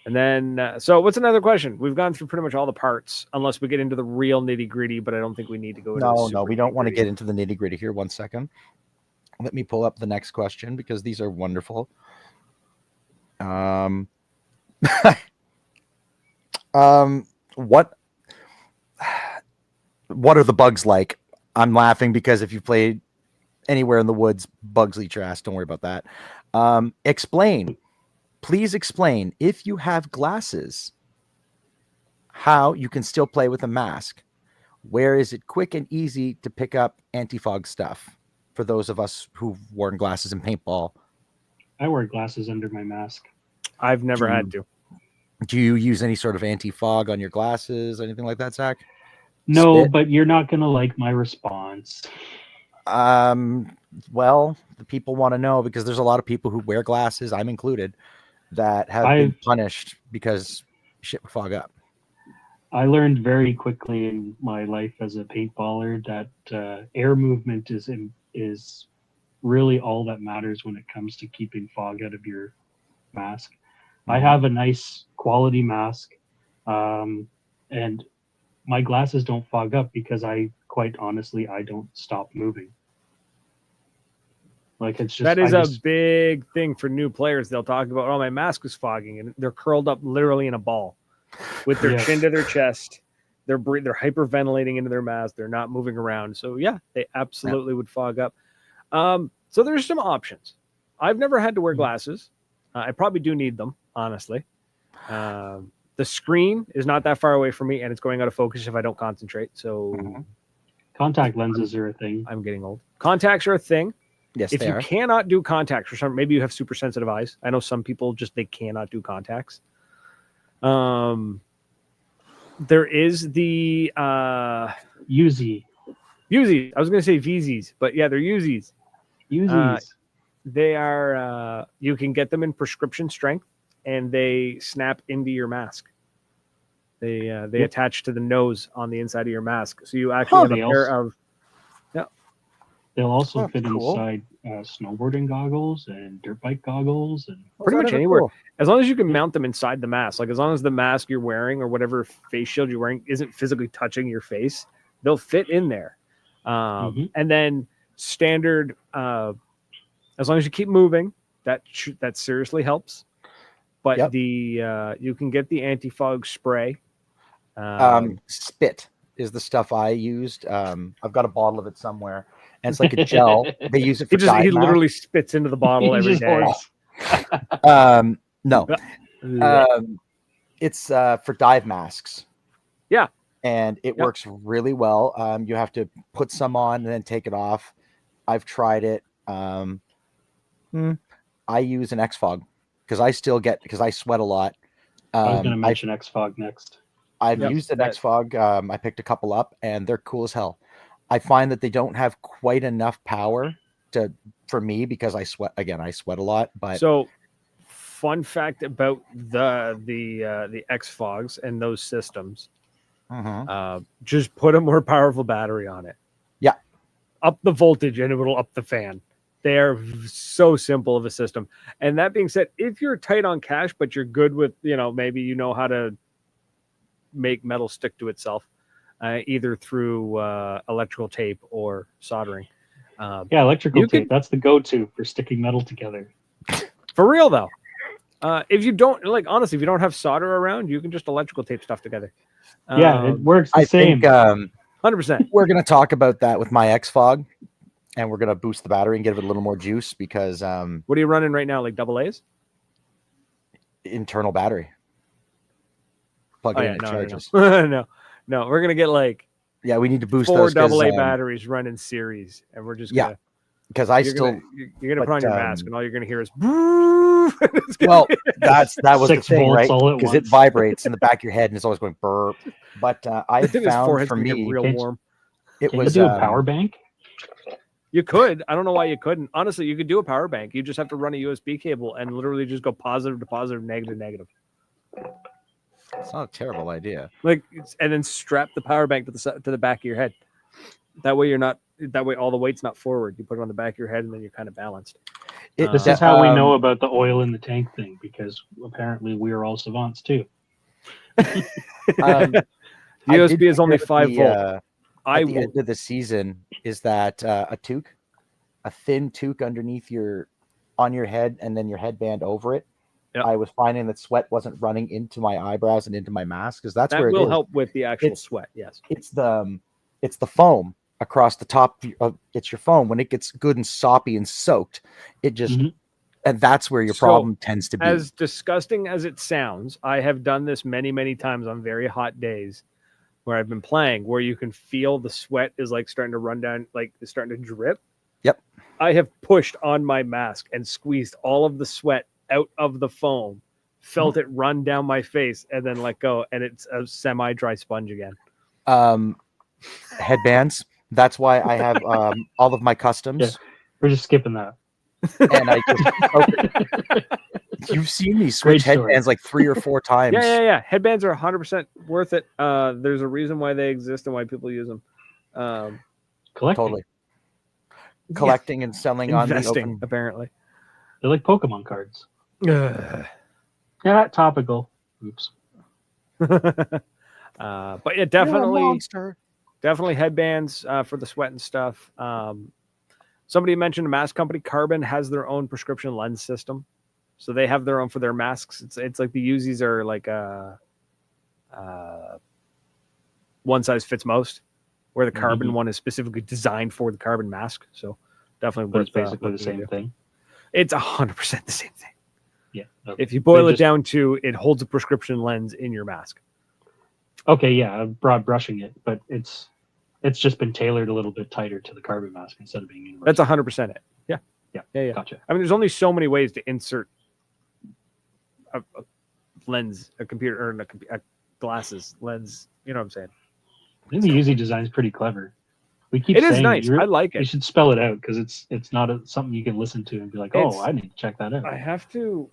[SPEAKER 3] And then, so what's another question? We've gone through pretty much all the parts, unless we get into the real nitty gritty, but I don't think we need to go into
[SPEAKER 1] No, we don't want to get into the nitty gritty here. 1 second. Let me pull up the next question because these are wonderful. What are the bugs like? I'm laughing because if you played anywhere in the woods, bugs eat your ass. Don't worry about that. Please explain if you have glasses, how you can still play with a mask. Where is it quick and easy to pick up anti-fog stuff for those of us who've worn glasses in paintball?
[SPEAKER 2] I wear glasses under my mask.
[SPEAKER 3] I've never had to.
[SPEAKER 1] Do you use any sort of anti-fog on your glasses, anything like that, Zach?
[SPEAKER 2] No, but you're not going to like my response.
[SPEAKER 1] Well, the people want to know because there's a lot of people who wear glasses, I'm included, that have been punished because shit would fog up.
[SPEAKER 2] I learned very quickly in my life as a paintballer that air movement is really all that matters when it comes to keeping fog out of your mask. I have a nice quality mask, and my glasses don't fog up because I don't stop moving. Like it's just
[SPEAKER 3] that is a big thing for new players. They'll talk about, oh, my mask was fogging, and they're curled up literally in a ball with their chin to their chest. They're hyperventilating into their mask. They're not moving around. So yeah, they absolutely would fog up. So there's some options. I've never had to wear glasses. I probably do need them, honestly. The screen is not that far away from me, and it's going out of focus if I don't concentrate. So
[SPEAKER 2] contact lenses are a thing.
[SPEAKER 3] I'm getting old. Contacts are a thing.
[SPEAKER 1] Yes,
[SPEAKER 3] if you cannot do contacts, or some, maybe you have super sensitive eyes. I know some people they cannot do contacts. There is the
[SPEAKER 2] Uzis.
[SPEAKER 3] Uzis. I was going to say VZs, but yeah, they're Uzis.
[SPEAKER 2] Uzis.
[SPEAKER 3] They are. You can get them in prescription strength, and they snap into your mask. They attach to the nose on the inside of your mask, so you actually have a pair of.
[SPEAKER 2] They'll also fit inside snowboarding goggles and dirt bike goggles and
[SPEAKER 3] Pretty much
[SPEAKER 1] Those are
[SPEAKER 3] anywhere,
[SPEAKER 1] cool.
[SPEAKER 3] as long as you can mount them inside the mask. Like as long as the mask you're wearing or whatever face shield you're wearing isn't physically touching your face, they'll fit in there. And then standard, as long as you keep moving, that seriously helps. But
[SPEAKER 1] Yep.
[SPEAKER 3] you can get the anti-fog spray.
[SPEAKER 1] Spit is the stuff I used. I've got a bottle of it somewhere, and it's like a gel. They use it for dive
[SPEAKER 3] he
[SPEAKER 1] masks.
[SPEAKER 3] literally spits into the bottle every day.
[SPEAKER 1] No, it's for dive masks.
[SPEAKER 3] Yeah.
[SPEAKER 1] And it works really well. You have to put some on and then take it off. I've tried it. I use an X-Fog because I sweat a lot.
[SPEAKER 2] I was going to mention X-Fog next.
[SPEAKER 1] I've used an X-Fog. I picked a couple up and they're cool as hell. I find that they don't have quite enough power for me because I sweat a lot. But
[SPEAKER 3] so fun fact about the X-Fogs and those systems. Just put a more powerful battery on it.
[SPEAKER 1] Yeah.
[SPEAKER 3] Up the voltage and it will up the fan. They are so simple of a system. And that being said, if you're tight on cash, but you're good with, maybe you know how to make metal stick to itself, either through electrical tape or soldering.
[SPEAKER 2] Electrical tape. That's the go-to for sticking metal together.
[SPEAKER 3] For real, though. If you don't, honestly, if you don't have solder around, you can just electrical tape stuff together.
[SPEAKER 2] It works the same.
[SPEAKER 1] Think,
[SPEAKER 3] 100%.
[SPEAKER 1] We're going to talk about that with my X-Fog, and we're going to boost the battery and give it a little more juice because...
[SPEAKER 3] what are you running right now, like AA's?
[SPEAKER 1] Internal battery. Plug it in, charges.
[SPEAKER 3] No, we're going to get
[SPEAKER 1] we need to boost
[SPEAKER 3] 4
[SPEAKER 1] those.
[SPEAKER 3] AA batteries running series, and we're just going to...
[SPEAKER 1] because
[SPEAKER 3] you're gonna put on your mask, and all you're gonna hear is.
[SPEAKER 1] Well, that was the thing, right? Because it vibrates in the back of your head, and it's always going burp. But I found for me,
[SPEAKER 3] real warm.
[SPEAKER 1] It was
[SPEAKER 2] do a power bank.
[SPEAKER 3] You could. I don't know why you couldn't. Honestly, you could do a power bank. You just have to run a USB cable and literally just go positive to positive, negative to negative.
[SPEAKER 1] It's not a terrible idea.
[SPEAKER 3] And then strap the power bank to the back of your head. That way all the weight's not forward. You put it on the back of your head and then you're kind of balanced.
[SPEAKER 2] This is how we know about the oil in the tank thing, because apparently we're all savants too.
[SPEAKER 3] USB is only 5 volt.
[SPEAKER 1] At the end of the season is that a thin toque underneath on your head and then your headband over it. Yep. I was finding that sweat wasn't running into my eyebrows and into my mask because that
[SPEAKER 3] will help with the actual sweat. Yes,
[SPEAKER 1] it's the foam across the top. It's your foam when it gets good and soppy and soaked. It just and that's where your problem tends to be.
[SPEAKER 3] As disgusting as it sounds, I have done this many, many times on very hot days where I've been playing, where you can feel the sweat is starting to run down, it's starting to drip.
[SPEAKER 1] Yep.
[SPEAKER 3] I have pushed on my mask and squeezed all of the sweat out of the foam, felt it run down my face, and then let go, and it's a semi-dry sponge again.
[SPEAKER 1] Headbands. That's why I have all of my customs.
[SPEAKER 2] Yeah, we're just skipping that.
[SPEAKER 1] And I just you've seen me switch headbands 3 or 4 times.
[SPEAKER 3] Yeah. Headbands are 100% worth it. There's a reason why they exist and why people use them.
[SPEAKER 2] Collecting.
[SPEAKER 1] Totally. Collecting and selling
[SPEAKER 3] Investing,
[SPEAKER 1] on the open.
[SPEAKER 3] Apparently.
[SPEAKER 2] They're like Pokemon cards. Yeah, topical. Oops.
[SPEAKER 3] But yeah, definitely headbands for the sweat and stuff. Somebody mentioned a mask company. Carbon has their own prescription lens system, so they have their own for their masks. It's like the Uzis are like one size fits most, where the Carbon one is specifically designed for the Carbon mask. So definitely,
[SPEAKER 2] but it's basically the same thing.
[SPEAKER 3] It's 100% the same thing.
[SPEAKER 2] Yeah.
[SPEAKER 3] If you boil it down to, it holds a prescription lens in your mask.
[SPEAKER 2] Okay, yeah, broad brushing it, but it's just been tailored a little bit tighter to the Carbon mask instead of being universal.
[SPEAKER 3] That's 100% it. Yeah.
[SPEAKER 2] Gotcha.
[SPEAKER 3] I mean, there's only so many ways to insert a lens, a computer, or a glasses lens. You know what I'm saying?
[SPEAKER 2] I think the Uzi design is pretty clever. We keep
[SPEAKER 3] it
[SPEAKER 2] saying
[SPEAKER 3] is nice. I like it.
[SPEAKER 2] You should spell it out because it's not something you can listen to and be like, I need to check that out.
[SPEAKER 3] I have to.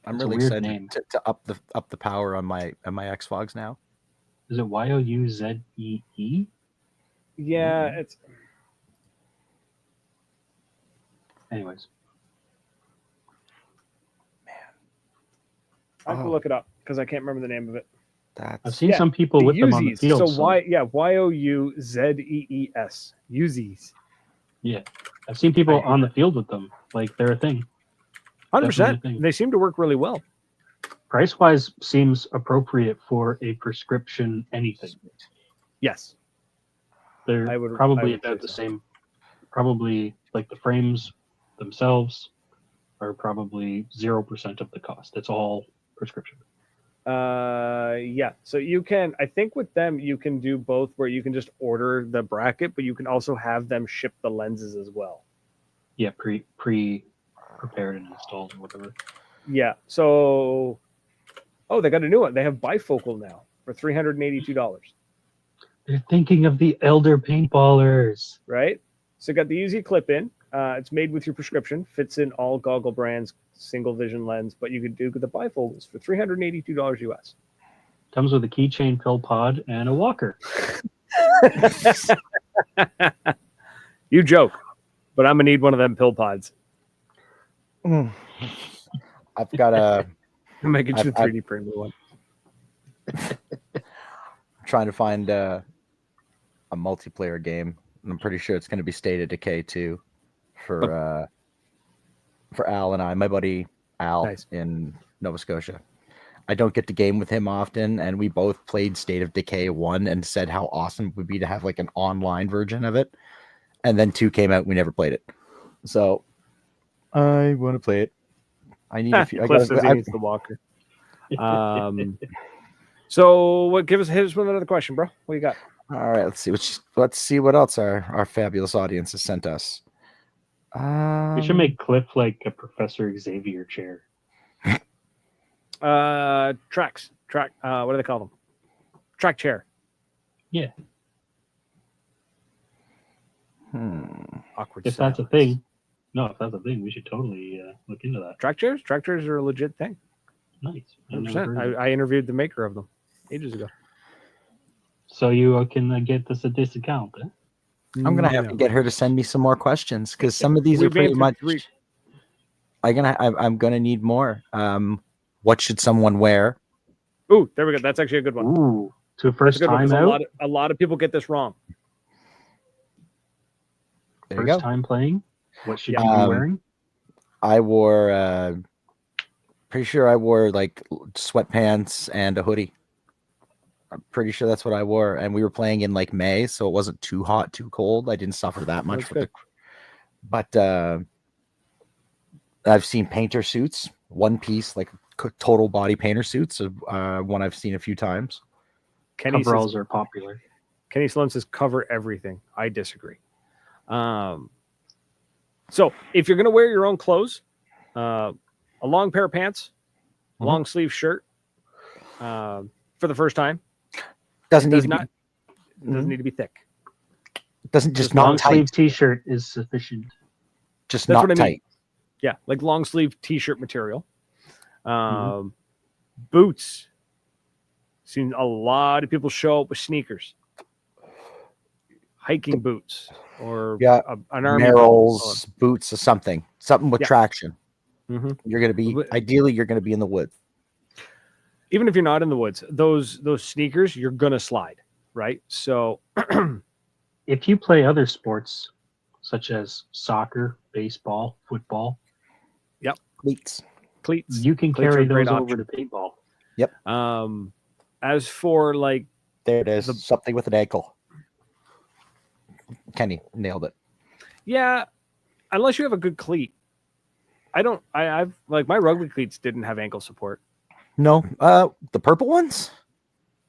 [SPEAKER 1] I'm really excited to up the power on my X-Fogs now.
[SPEAKER 2] Is it Youzee?
[SPEAKER 3] Yeah, it's
[SPEAKER 2] Anyways,
[SPEAKER 3] I have to
[SPEAKER 1] Oh.
[SPEAKER 3] look it up because I can't remember the name of it.
[SPEAKER 2] I've
[SPEAKER 1] That's
[SPEAKER 2] seen some people
[SPEAKER 3] The
[SPEAKER 2] with them on the
[SPEAKER 3] Uzis.
[SPEAKER 2] field.
[SPEAKER 3] So Youzees. Uzis.
[SPEAKER 2] Yeah, I've seen people on the field with them. Like they're a thing.
[SPEAKER 3] 100%.
[SPEAKER 2] thing.
[SPEAKER 3] They seem to work really well.
[SPEAKER 2] Price wise seems appropriate for a prescription anything.
[SPEAKER 3] Yes.
[SPEAKER 2] They're
[SPEAKER 3] I would
[SPEAKER 2] probably
[SPEAKER 3] say
[SPEAKER 2] about the
[SPEAKER 3] so.
[SPEAKER 2] same. Probably like the frames themselves are probably 0% of the cost. It's all prescription.
[SPEAKER 3] Yeah. So you can, I think with them, you can do both where you can just order the bracket, but you can also have them ship the lenses as well.
[SPEAKER 2] Yeah, prepared and installed or whatever.
[SPEAKER 3] Yeah. So, oh, they got a new one. They have bifocal now for $382,
[SPEAKER 2] They're thinking of the elder paintballers.
[SPEAKER 3] right? So got the easy clip in. It's made with your prescription, fits in all goggle brands, single vision lens, but you could do the bifocals for $382 US.
[SPEAKER 2] Comes with a keychain, pill pod, and a walker.
[SPEAKER 3] You joke, but I'm gonna need one of them pill pods.
[SPEAKER 1] I've got a.
[SPEAKER 3] I'm gonna get you a
[SPEAKER 1] I've-
[SPEAKER 3] 3D printed one.
[SPEAKER 1] Trying to find a multiplayer game. And I'm pretty sure it's going to be State of Decay 2 for Al and I. My buddy Al
[SPEAKER 3] Nice.
[SPEAKER 1] in Nova Scotia. I don't get to game with him often, and we both played State of Decay 1 and said how awesome it would be to have like an online version of it. And then 2 came out, we never played it. So I want to play it. I need a few.
[SPEAKER 3] Cliff says he needs the walker. So what? Hit us with another question, bro. What you got?
[SPEAKER 1] All right, let's see what else our fabulous audience has sent us.
[SPEAKER 2] We should make Cliff like a Professor Xavier chair.
[SPEAKER 3] Tracks. What do they call them? Track chair.
[SPEAKER 2] Yeah.
[SPEAKER 3] Awkward.
[SPEAKER 2] If that's a thing. No, if that's a thing, we should totally look into that.
[SPEAKER 3] Track chairs. Track chairs are a legit thing.
[SPEAKER 2] Nice. I've never heard of
[SPEAKER 3] 100%.
[SPEAKER 2] it.
[SPEAKER 3] I interviewed the maker of them ages ago.
[SPEAKER 2] So you can get this a discount. Eh?
[SPEAKER 1] I'm gonna have to get her to send me some more questions because some of these are
[SPEAKER 3] We've
[SPEAKER 1] pretty
[SPEAKER 3] answered
[SPEAKER 1] much.
[SPEAKER 3] 3.
[SPEAKER 1] I'm gonna need more. What should someone wear?
[SPEAKER 3] Ooh, there we go. That's actually a good one.
[SPEAKER 2] Ooh, to a
[SPEAKER 3] That's
[SPEAKER 2] first
[SPEAKER 3] a good one,
[SPEAKER 2] time
[SPEAKER 3] 'cause
[SPEAKER 2] out,
[SPEAKER 3] a lot of people get this wrong.
[SPEAKER 1] There you
[SPEAKER 2] first
[SPEAKER 1] go.
[SPEAKER 2] time playing. What should
[SPEAKER 3] Yeah.
[SPEAKER 2] you be wearing?
[SPEAKER 1] I wore. Pretty sure I wore like sweatpants and a hoodie. I'm pretty sure that's what I wore, and we were playing in like May, so it wasn't too hot, too cold. I didn't suffer that much.
[SPEAKER 3] That's
[SPEAKER 1] But I've seen painter suits, one piece, like total body painter suits. One I've seen a few times.
[SPEAKER 3] Kenny
[SPEAKER 2] Coveralls
[SPEAKER 3] says,
[SPEAKER 2] are popular.
[SPEAKER 3] Kenny Sloan says cover everything. I disagree. So if you're gonna wear your own clothes, a long pair of pants,
[SPEAKER 1] Mhm.
[SPEAKER 3] long sleeve shirt, for the first time,
[SPEAKER 1] Doesn't need
[SPEAKER 3] does
[SPEAKER 1] to
[SPEAKER 3] not
[SPEAKER 1] be.
[SPEAKER 3] doesn't need to be thick.
[SPEAKER 1] Doesn't just
[SPEAKER 3] just
[SPEAKER 1] not
[SPEAKER 2] Long
[SPEAKER 1] tight.
[SPEAKER 2] sleeve T-shirt is sufficient.
[SPEAKER 1] Just
[SPEAKER 3] That's
[SPEAKER 1] not
[SPEAKER 3] what I mean.
[SPEAKER 1] tight.
[SPEAKER 3] Yeah, like long sleeve t-shirt material. Boots. Seen a lot of people show up with sneakers, hiking boots, or
[SPEAKER 1] Yeah,
[SPEAKER 3] an army
[SPEAKER 1] Merrill's boots or something with
[SPEAKER 3] Yeah.
[SPEAKER 1] traction.
[SPEAKER 3] Mhm.
[SPEAKER 1] You're gonna be ideally you're gonna be in the woods.
[SPEAKER 3] Even if you're not in the woods, those sneakers, you're gonna slide, right? So
[SPEAKER 2] If you play other sports, such as soccer, baseball, football,
[SPEAKER 1] Cleats.
[SPEAKER 3] cleats.
[SPEAKER 2] you can
[SPEAKER 3] Cleats are
[SPEAKER 2] carry
[SPEAKER 3] a great
[SPEAKER 2] those over to paintball.
[SPEAKER 3] As for like,
[SPEAKER 1] There it is. Something with an ankle. Kenny nailed it.
[SPEAKER 3] yeah, unless you have a good cleat. I've like my rugby cleats didn't have ankle support.
[SPEAKER 1] No, the purple ones.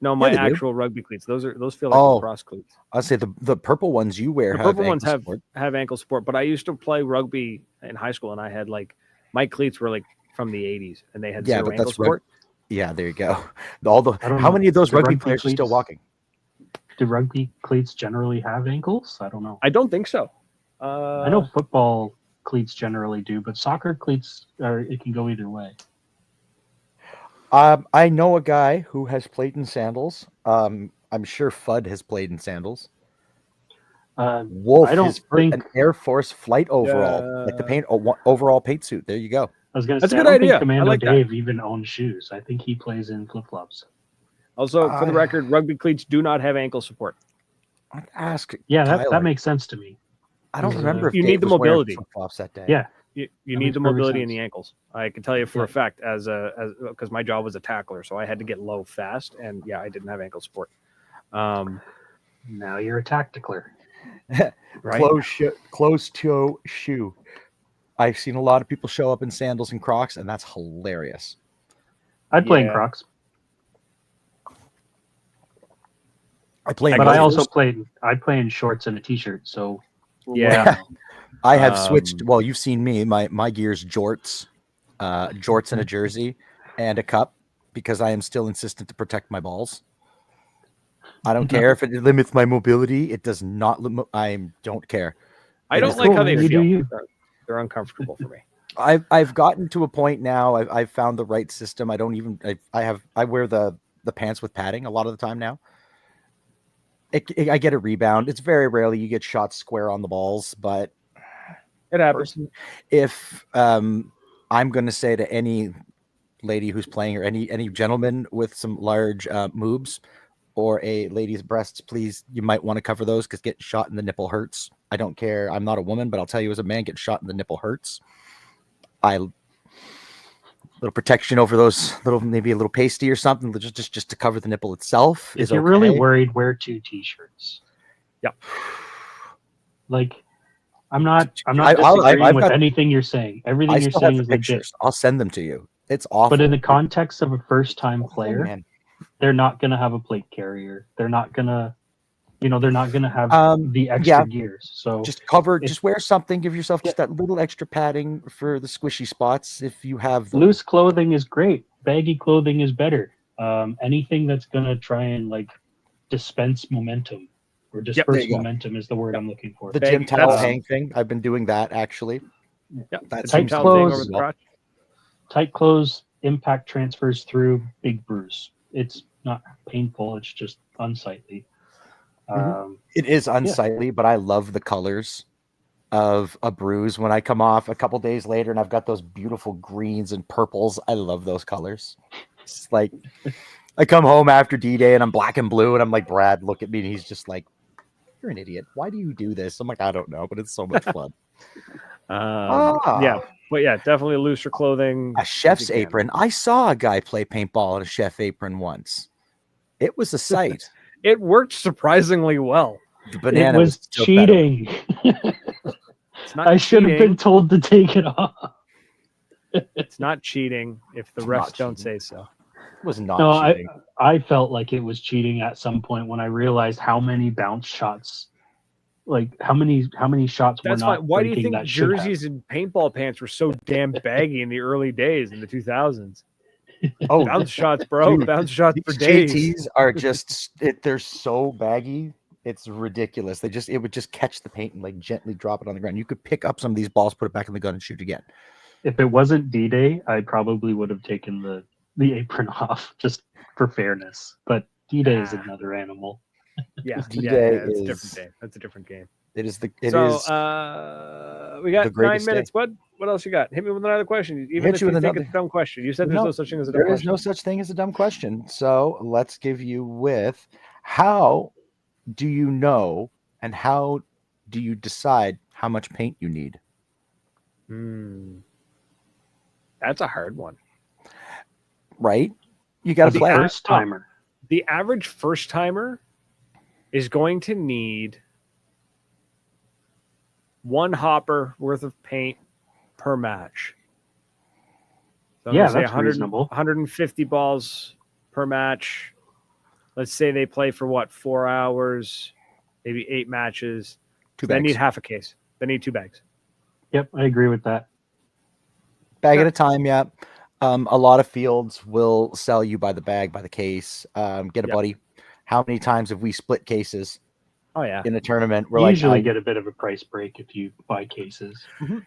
[SPEAKER 3] No, my
[SPEAKER 1] they do.
[SPEAKER 3] actual rugby cleats. Those feel like
[SPEAKER 1] Oh.
[SPEAKER 3] lacrosse cleats.
[SPEAKER 1] I'd say the purple ones you wear
[SPEAKER 3] The
[SPEAKER 1] have
[SPEAKER 3] purple
[SPEAKER 1] ankle
[SPEAKER 3] ones
[SPEAKER 1] support.
[SPEAKER 3] have ankle support, but I used to play rugby in high school, and I had like my cleats were like from the 80s, and they had
[SPEAKER 1] Yeah,
[SPEAKER 3] zero
[SPEAKER 1] but
[SPEAKER 3] ankle
[SPEAKER 1] that's
[SPEAKER 3] support.
[SPEAKER 1] Yeah, there you go. All the
[SPEAKER 2] I don't
[SPEAKER 1] how
[SPEAKER 2] know.
[SPEAKER 1] many of those
[SPEAKER 2] The
[SPEAKER 1] rugby
[SPEAKER 2] rugby
[SPEAKER 1] players are still
[SPEAKER 2] cleats-
[SPEAKER 1] walking?
[SPEAKER 2] Do rugby cleats generally have ankles? I don't know.
[SPEAKER 3] I don't think so.
[SPEAKER 2] I know football cleats generally do, but soccer cleats it can go either way.
[SPEAKER 1] I know a guy who has played in sandals. I'm sure Fudd has played in sandals. Wolf,
[SPEAKER 2] I don't
[SPEAKER 1] his
[SPEAKER 2] think
[SPEAKER 1] an Air Force flight overall, like the overall paint suit. There you go.
[SPEAKER 2] I was going to
[SPEAKER 3] That's
[SPEAKER 2] say
[SPEAKER 3] a
[SPEAKER 2] I
[SPEAKER 3] good
[SPEAKER 2] don't
[SPEAKER 3] idea.
[SPEAKER 2] think Commando
[SPEAKER 3] I like that.
[SPEAKER 2] Dave even owns shoes. I think he plays in flip flops.
[SPEAKER 3] Also, for the record, rugby cleats do not have ankle support.
[SPEAKER 1] I'd ask.
[SPEAKER 2] Yeah,
[SPEAKER 1] Tyler.
[SPEAKER 2] that makes sense to me.
[SPEAKER 1] I don't remember if
[SPEAKER 3] You
[SPEAKER 1] Dave
[SPEAKER 3] need the
[SPEAKER 1] was wearing
[SPEAKER 3] mobility.
[SPEAKER 1] flip-flops that day.
[SPEAKER 2] Yeah,
[SPEAKER 3] You
[SPEAKER 2] That
[SPEAKER 3] need
[SPEAKER 2] makes
[SPEAKER 3] the
[SPEAKER 2] perfect
[SPEAKER 3] mobility in
[SPEAKER 2] sense.
[SPEAKER 3] the ankles. I can tell you for a fact, as because my job was a tackler, so I had to get low fast, and yeah, I didn't have ankle support.
[SPEAKER 2] Now you're a tactickler.
[SPEAKER 3] Right?
[SPEAKER 1] Close toe shoe. I've seen a lot of people show up in sandals and Crocs, and that's hilarious.
[SPEAKER 2] I'd play in
[SPEAKER 3] Yeah.
[SPEAKER 2] Crocs,
[SPEAKER 1] I play,
[SPEAKER 2] but I also I play in shorts and a t-shirt. So
[SPEAKER 3] Yeah.
[SPEAKER 1] I have switched. Well, you've seen me. My gear's jorts, jorts and a jersey, and a cup because I am still insistent to protect my balls. I don't care if it limits my mobility. It does not. I don't care.
[SPEAKER 3] I
[SPEAKER 1] It
[SPEAKER 3] don't
[SPEAKER 1] is
[SPEAKER 3] like
[SPEAKER 2] cool,
[SPEAKER 3] how
[SPEAKER 2] man.
[SPEAKER 3] they
[SPEAKER 2] You do
[SPEAKER 3] feel.
[SPEAKER 2] you.
[SPEAKER 3] They're uncomfortable for me.
[SPEAKER 1] I've gotten to a point now. I've found the right system. I don't even. I wear the pants with padding a lot of the time now. I get a rebound. It's very rarely you get shot square on the balls, but
[SPEAKER 3] It happens.
[SPEAKER 1] if I'm going to say to any lady who's playing or any gentleman with some large moobs or a lady's breasts, please, you might want to cover those because getting shot in the nipple hurts. I don't care. I'm not a woman, but I'll tell you as a man, getting shot in the nipple hurts. Little protection over those maybe a little pasty or something, just to cover the nipple itself.
[SPEAKER 2] If you're really worried, wear 2 t-shirts.
[SPEAKER 3] Yep.
[SPEAKER 2] Like, I'm not
[SPEAKER 1] I've
[SPEAKER 2] disagreeing with
[SPEAKER 1] got-
[SPEAKER 2] anything you're saying. Everything
[SPEAKER 1] I
[SPEAKER 2] you're
[SPEAKER 1] still have
[SPEAKER 2] saying
[SPEAKER 1] the
[SPEAKER 2] is
[SPEAKER 1] pictures.
[SPEAKER 2] legit.
[SPEAKER 1] I'll send them to you. It's awful.
[SPEAKER 2] But in the context of a first-time player,
[SPEAKER 1] man.
[SPEAKER 2] they're not going to have a plate carrier. They're not going to, they're not going to have the extra gears. So
[SPEAKER 1] just wear something. Give yourself just that little extra padding for the squishy spots if you have them.
[SPEAKER 2] Loose clothing is great. Baggy clothing is better. Anything that's going to try and like dispense momentum or disperse momentum is the word I'm looking for.
[SPEAKER 1] The gym towel hang thing. I've been doing that actually.
[SPEAKER 3] Yep.
[SPEAKER 1] That
[SPEAKER 2] tight
[SPEAKER 1] seems
[SPEAKER 2] clothes.
[SPEAKER 1] well.
[SPEAKER 2] Tight clothes, impact transfers through, big bruise. It's not painful. It's just unsightly.
[SPEAKER 1] It is unsightly, but I love the colors of a bruise when I come off a couple days later and I've got those beautiful greens and purples. I love those colors. It's like I come home after D-Day and I'm black and blue and I'm like, Brad, look at me. And he's just like, you're an idiot. Why do you do this? I'm like, I don't know, but it's so much fun.
[SPEAKER 3] Yeah. But yeah, definitely looser clothing.
[SPEAKER 1] A chef's apron. I saw a guy play paintball in a chef apron once. It was a sight.
[SPEAKER 3] It worked surprisingly well.
[SPEAKER 1] The banana
[SPEAKER 2] it was cheating. I should have been told to take it off.
[SPEAKER 3] It's not cheating if the refs don't say so.
[SPEAKER 1] It was not cheating.
[SPEAKER 2] I felt like it was cheating at some point when I realized how many bounce shots, like how many shots were not.
[SPEAKER 3] Why do you think jerseys and paintball pants were so damn baggy in the early days in the 2000s? Oh, bounce shots, bro!
[SPEAKER 1] Dude,
[SPEAKER 3] bounce shots for days.
[SPEAKER 1] JTs are just they're so baggy. It's ridiculous. It would just catch the paint and like gently drop it on the ground. You could pick up some of these balls, put it back in the gun, and shoot again.
[SPEAKER 2] If it wasn't D-Day, I probably would have taken the apron off just for fairness. But D-Day is another animal.
[SPEAKER 3] Yeah,
[SPEAKER 1] D-Day
[SPEAKER 3] is a different day. That's a different game.
[SPEAKER 1] It is
[SPEAKER 3] we got 9 minutes, bud. What else you got? Hit me with another question. Even if you think it's a dumb question. You said there's no such thing as a dumb question.
[SPEAKER 1] There is no such thing as a dumb question. So let's give you with how do you know and how do you decide how much paint you need?
[SPEAKER 3] That's a hard one.
[SPEAKER 1] Right? You got to play.
[SPEAKER 2] First timer.
[SPEAKER 3] The average first timer is going to need 1 hopper worth of paint per match. So
[SPEAKER 2] yeah,
[SPEAKER 3] say
[SPEAKER 2] that's reasonable.
[SPEAKER 3] 150 balls per match. Let's say they play for 4 hours, maybe 8 matches.
[SPEAKER 1] 2 bags.
[SPEAKER 3] They need half a case. They need 2 bags.
[SPEAKER 2] Yep, I agree with that.
[SPEAKER 1] Bag at a time, yeah. A lot of fields will sell you by the bag, by the case. Get a buddy. How many times have we split cases?
[SPEAKER 3] Oh yeah,
[SPEAKER 1] in a tournament,
[SPEAKER 2] we're usually get a bit of a price break if you buy cases.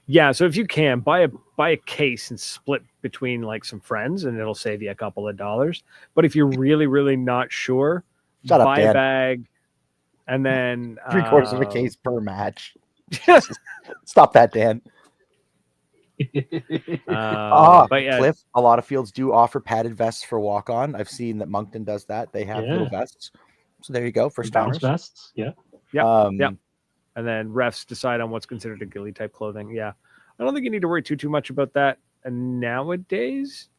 [SPEAKER 3] Yeah, so if you can buy a case and split between like some friends, and it'll save you a couple of dollars. But if you're really not sure, buy a bag And then
[SPEAKER 1] 3/4 of a case per match. Stop that, Dan.
[SPEAKER 3] But yeah,
[SPEAKER 1] Cliff, a lot of fields do offer padded vests for walk on. I've seen that Moncton does that. They have little vests. So there you go. First
[SPEAKER 2] bounce
[SPEAKER 1] timers.
[SPEAKER 2] vests. Yeah.
[SPEAKER 3] Yep. And then refs decide on what's considered a ghillie type clothing. Yeah. I don't think you need to worry too much about that nowadays.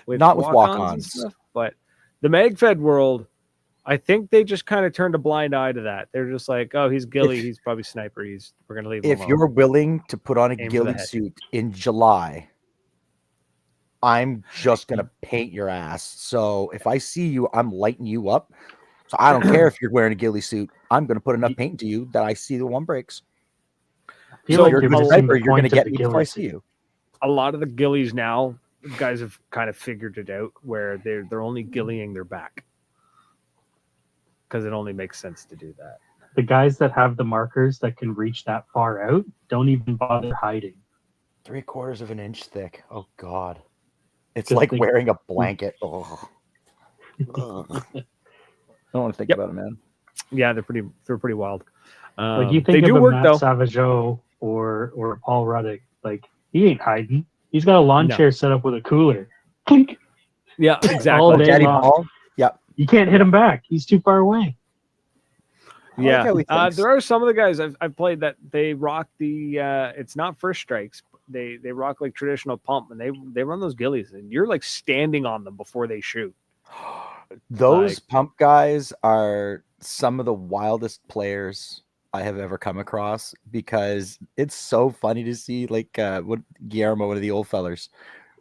[SPEAKER 1] Not with
[SPEAKER 3] walk-ons and stuff, but the MagFed world, I think they just kind of turned a blind eye to that. They're just like, oh, he's ghillie, he's probably sniper. We're gonna leave him alone.
[SPEAKER 1] If you're willing to put on a
[SPEAKER 3] Aim for the
[SPEAKER 1] ghillie
[SPEAKER 3] head.
[SPEAKER 1] suit in July, I'm just gonna paint your ass. So if I see you, I'm lighting you up. So I don't care if you're wearing a ghillie suit. I'm gonna put enough paint to you that I see the one breaks.
[SPEAKER 2] feel like
[SPEAKER 1] you're
[SPEAKER 2] you're
[SPEAKER 1] a
[SPEAKER 2] missing
[SPEAKER 1] sniper,
[SPEAKER 2] the
[SPEAKER 1] you're gonna
[SPEAKER 2] point of
[SPEAKER 1] get
[SPEAKER 2] the
[SPEAKER 1] me before I
[SPEAKER 2] ghillie
[SPEAKER 1] see
[SPEAKER 2] suit.
[SPEAKER 1] you.
[SPEAKER 3] A lot of the ghillies now, guys have kind of figured it out where they're only ghillieing their back because it only makes sense to do that.
[SPEAKER 2] The guys that have the markers that can reach that far out don't even bother hiding.
[SPEAKER 1] 3/4 of an inch thick. Oh God, it's
[SPEAKER 2] Just
[SPEAKER 1] like
[SPEAKER 2] think-
[SPEAKER 1] wearing a blanket. Oh. Ugh. I don't want to think about it, man.
[SPEAKER 3] Yeah, they're pretty wild.
[SPEAKER 2] Like you
[SPEAKER 3] they
[SPEAKER 2] think
[SPEAKER 3] do
[SPEAKER 2] of a
[SPEAKER 3] work
[SPEAKER 2] Matt
[SPEAKER 3] though.
[SPEAKER 2] Savageau or Paul Ruddick, like he ain't hiding. He's got a lawn
[SPEAKER 3] No.
[SPEAKER 2] chair set up with a cooler. Clink.
[SPEAKER 3] Yeah, exactly.
[SPEAKER 2] All day
[SPEAKER 1] Daddy
[SPEAKER 2] long.
[SPEAKER 1] Paul. Yep.
[SPEAKER 2] You can't hit him back. He's too far away.
[SPEAKER 1] I like
[SPEAKER 3] Yeah,
[SPEAKER 1] how he thinks.
[SPEAKER 3] there are some of the guys I've played that they rock the. It's not first strikes. They rock like traditional pump, and they run those ghillies, and you're like standing on them before they shoot.
[SPEAKER 1] Those
[SPEAKER 3] like-
[SPEAKER 1] pump guys are some of the wildest players I have ever come across because it's so funny to see like what Guillermo, one of the old fellers,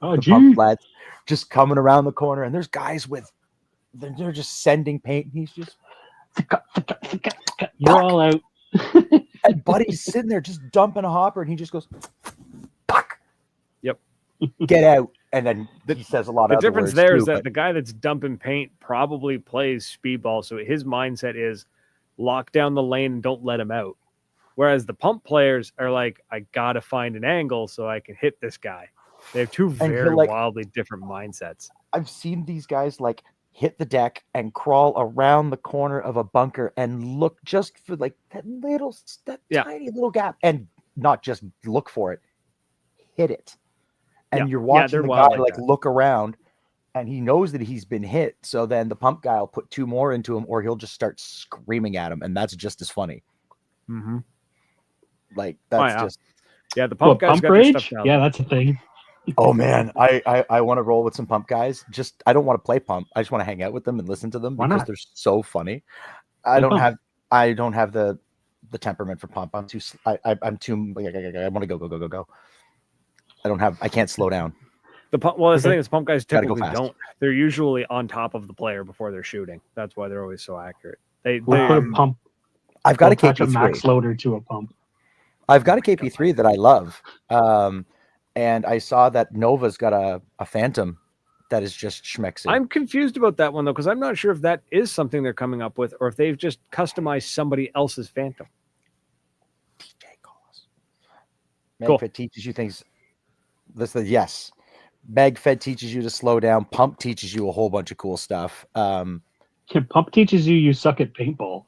[SPEAKER 2] Oh,
[SPEAKER 1] the
[SPEAKER 2] gee.
[SPEAKER 1] pump lads, just coming around the corner, and there's guys with they're just sending paint, and he's just
[SPEAKER 2] You're all out.
[SPEAKER 1] and Buddy's sitting there just dumping a hopper, and he just goes, "Fuck."
[SPEAKER 3] Yep.
[SPEAKER 1] Get out, and then he says a lot
[SPEAKER 3] The
[SPEAKER 1] of other
[SPEAKER 3] difference
[SPEAKER 1] words
[SPEAKER 3] there
[SPEAKER 1] too,
[SPEAKER 3] is that
[SPEAKER 1] but
[SPEAKER 3] the guy that's dumping paint probably plays speedball, so his mindset is lock down the lane and don't let him out. Whereas the pump players are like, I gotta find an angle so I can hit this guy. They have two
[SPEAKER 1] And
[SPEAKER 3] very
[SPEAKER 1] like-
[SPEAKER 3] wildly different mindsets.
[SPEAKER 1] I've seen these guys like hit the deck and crawl around the corner of a bunker and look just for like that
[SPEAKER 3] Yeah.
[SPEAKER 1] tiny little gap, and not just look for it, hit it. And
[SPEAKER 3] Yeah.
[SPEAKER 1] you're
[SPEAKER 3] Yeah,
[SPEAKER 1] watching
[SPEAKER 3] they're
[SPEAKER 1] the
[SPEAKER 3] wild
[SPEAKER 1] guy
[SPEAKER 3] like
[SPEAKER 1] like
[SPEAKER 3] that.
[SPEAKER 1] look around, and he knows that he's been hit. So then the pump guy will put two more into him, or he'll just start screaming at him, and that's just as funny.
[SPEAKER 3] Mm-hmm.
[SPEAKER 1] Like that's
[SPEAKER 3] yeah.
[SPEAKER 1] just
[SPEAKER 3] Yeah, the pump
[SPEAKER 2] What,
[SPEAKER 3] guys
[SPEAKER 2] pump
[SPEAKER 3] got their stuff
[SPEAKER 2] rage?
[SPEAKER 3] down.
[SPEAKER 2] Yeah, that's a thing.
[SPEAKER 1] oh man, I want to roll with some pump guys. Just I don't want to play pump. I just want to hang out with them and listen to them
[SPEAKER 2] Why
[SPEAKER 1] because
[SPEAKER 2] not?
[SPEAKER 1] they're so funny. I
[SPEAKER 2] Play
[SPEAKER 1] don't
[SPEAKER 2] pump.
[SPEAKER 1] have the temperament for pump. I'm too I'm too I want to go. I can't slow down.
[SPEAKER 3] Well, that's the thing is pump guys
[SPEAKER 1] Gotta go
[SPEAKER 3] typically
[SPEAKER 1] fast.
[SPEAKER 3] don't. They're usually on top of the player before they're shooting. That's why they're always so accurate. They
[SPEAKER 2] We'll put a pump.
[SPEAKER 1] I've got a
[SPEAKER 2] We'll attach a
[SPEAKER 1] KP3.
[SPEAKER 2] max loader to a pump.
[SPEAKER 1] I've got a KP3 that I love. And I saw that Nova's got a Phantom that is just schmexy.
[SPEAKER 3] I'm confused about that one though, because I'm not sure if that is something they're coming up with, or if they've just customized somebody else's Phantom.
[SPEAKER 1] DJ calls.
[SPEAKER 3] Cool.
[SPEAKER 1] MagFed teaches you things. Listen, yes. MagFed teaches you to slow down. Pump teaches you a whole bunch of cool stuff.
[SPEAKER 2] Pump teaches you suck at paintball.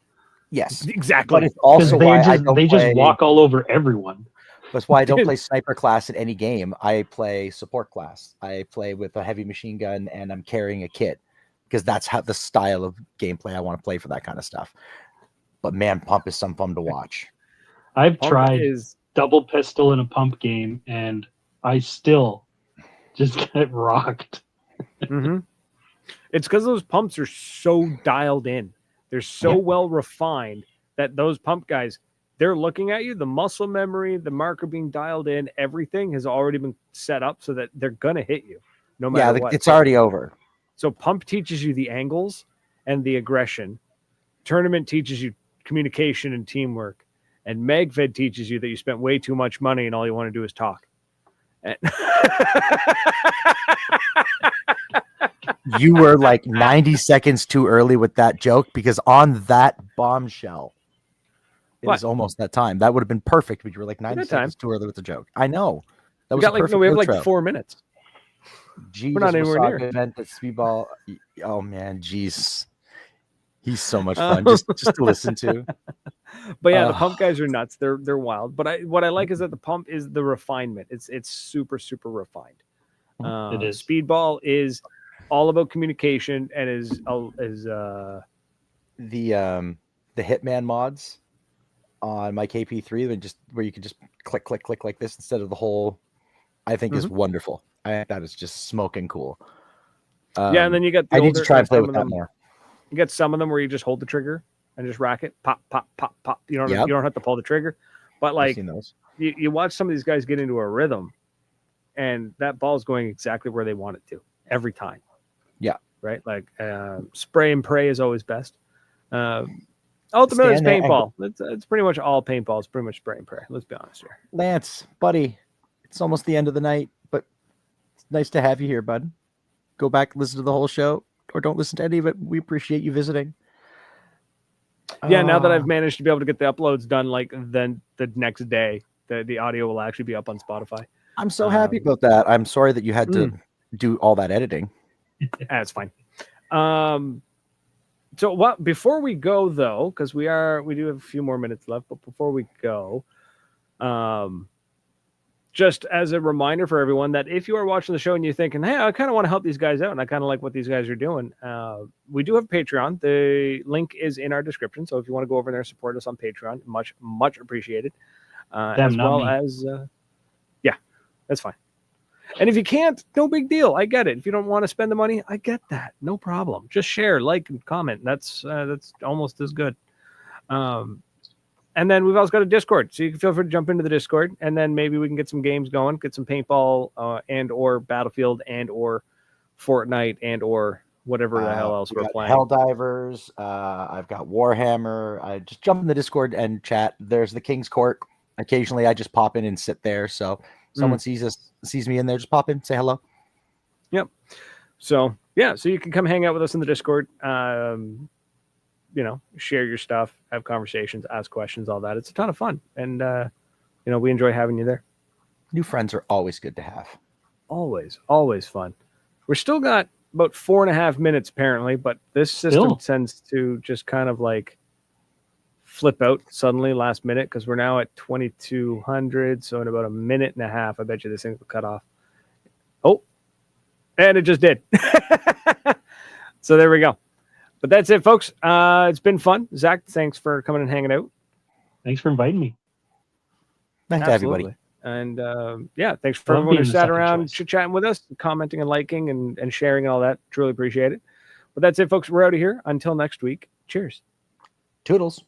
[SPEAKER 1] Yes.
[SPEAKER 3] Exactly.
[SPEAKER 1] But it's
[SPEAKER 2] Because
[SPEAKER 1] also why
[SPEAKER 2] they just walk all over everyone.
[SPEAKER 1] That's why I don't play sniper class in any game. I play support class. I play with a heavy machine gun and I'm carrying a kit because that's how the style of gameplay I want to play for that kind of stuff. But man, pump is some fun to watch.
[SPEAKER 2] I've
[SPEAKER 3] Pump
[SPEAKER 2] tried
[SPEAKER 3] is
[SPEAKER 2] double pistol in a pump game, and I still just get rocked.
[SPEAKER 3] mm-hmm. It's because those pumps are so dialed in. They're so well refined that those pump guys, they're looking at you. The muscle memory, the marker being dialed in, everything has already been set up so that they're gonna hit you, no matter what.
[SPEAKER 1] It's already over.
[SPEAKER 3] So pump teaches you the angles and the aggression. Tournament teaches you communication and teamwork. And MagFed teaches you that you spent way too much money and all you want to do is talk. And
[SPEAKER 1] You were like 90 seconds too early with that joke because on that bombshell, it
[SPEAKER 3] What?
[SPEAKER 1] was almost that time. That would have been perfect, but you were like 90
[SPEAKER 3] got
[SPEAKER 1] seconds too early with the joke. I know. That
[SPEAKER 3] we
[SPEAKER 1] was
[SPEAKER 3] got like, no, we have like 4 minutes.
[SPEAKER 1] Jesus,
[SPEAKER 3] we're not anywhere
[SPEAKER 1] Wasaga
[SPEAKER 3] near.
[SPEAKER 1] event at Speedball. Oh man, jeez. He's so much fun just to listen to.
[SPEAKER 3] But yeah, the pump guys are nuts. They're wild. But what I like is that the pump is the refinement. It's super refined.
[SPEAKER 2] It is.
[SPEAKER 3] Speedball is all about communication and is
[SPEAKER 1] The Hitman mods on my KP3 where you can just click like this instead of the whole, I think is wonderful. That is just smoking cool.
[SPEAKER 3] Yeah, and then you got the
[SPEAKER 1] I need to try and play with that more.
[SPEAKER 3] You get some of them where you just hold the trigger and just rack it, pop, pop, pop, pop. You don't have to pull the trigger. But like you watch some of these guys get into a rhythm, and that ball's going exactly where they want it to every time.
[SPEAKER 1] Yeah.
[SPEAKER 3] Right. Like spray and pray is always best. Ultimately, it's paintball. It's pretty much all paintball. It's pretty much spray and pray. Let's be honest here.
[SPEAKER 1] Lance, buddy, it's almost the end of the night, but it's nice to have you here, bud. Go back, listen to the whole show, or don't listen to any of it. We appreciate you visiting.
[SPEAKER 3] Yeah, now that I've managed to be able to get the uploads done, like then the next day, the audio will actually be up on Spotify.
[SPEAKER 1] I'm so happy about that. I'm sorry that you had to do all that editing.
[SPEAKER 3] That's fine. So what? Before we go though, because we do have a few more minutes left, but before we go, just as a reminder for everyone that if you are watching the show and you're thinking, hey, I kind of want to help these guys out and I kind of like what these guys are doing, we do have Patreon. The link is in our description. So if you want to go over there and support us on Patreon, much appreciated. As well as, yeah, that's fine. And if you can't, no big deal. I get it. If you don't want to spend the money, I get that. No problem. Just share, like, and comment. That's almost as good. And then we've also got a Discord, so you can feel free to jump into the Discord, and then maybe we can get some games going, get some paintball and or Battlefield and or Fortnite and or whatever the hell else we're playing.
[SPEAKER 1] Helldivers. I've got Warhammer. I just jump in the Discord and chat. There's the King's Court. Occasionally, I just pop in and sit there. So someone sees me in there, just pop in, say hello.
[SPEAKER 3] Yep. So yeah, so you can come hang out with us in the Discord. Share your stuff, have conversations, ask questions, all that. It's a ton of fun. And, we enjoy having you there.
[SPEAKER 1] New friends are always good to have.
[SPEAKER 3] Always fun. We're still got about 4.5 minutes apparently, but this system tends to just kind of like flip out suddenly last minute because we're now at 2200. So in about 1.5 minutes, I bet you this thing will cut off. Oh, and it just did. So there we go. But that's it, folks. It's been fun. Zach, thanks for coming and hanging out.
[SPEAKER 2] Thanks for inviting me.
[SPEAKER 1] Thanks to everybody.
[SPEAKER 3] And thanks for everyone who sat around chit-chatting with us, commenting and liking and sharing and all that. Truly appreciate it. But that's it, folks. We're out of here. Until next week. Cheers.
[SPEAKER 1] Toodles.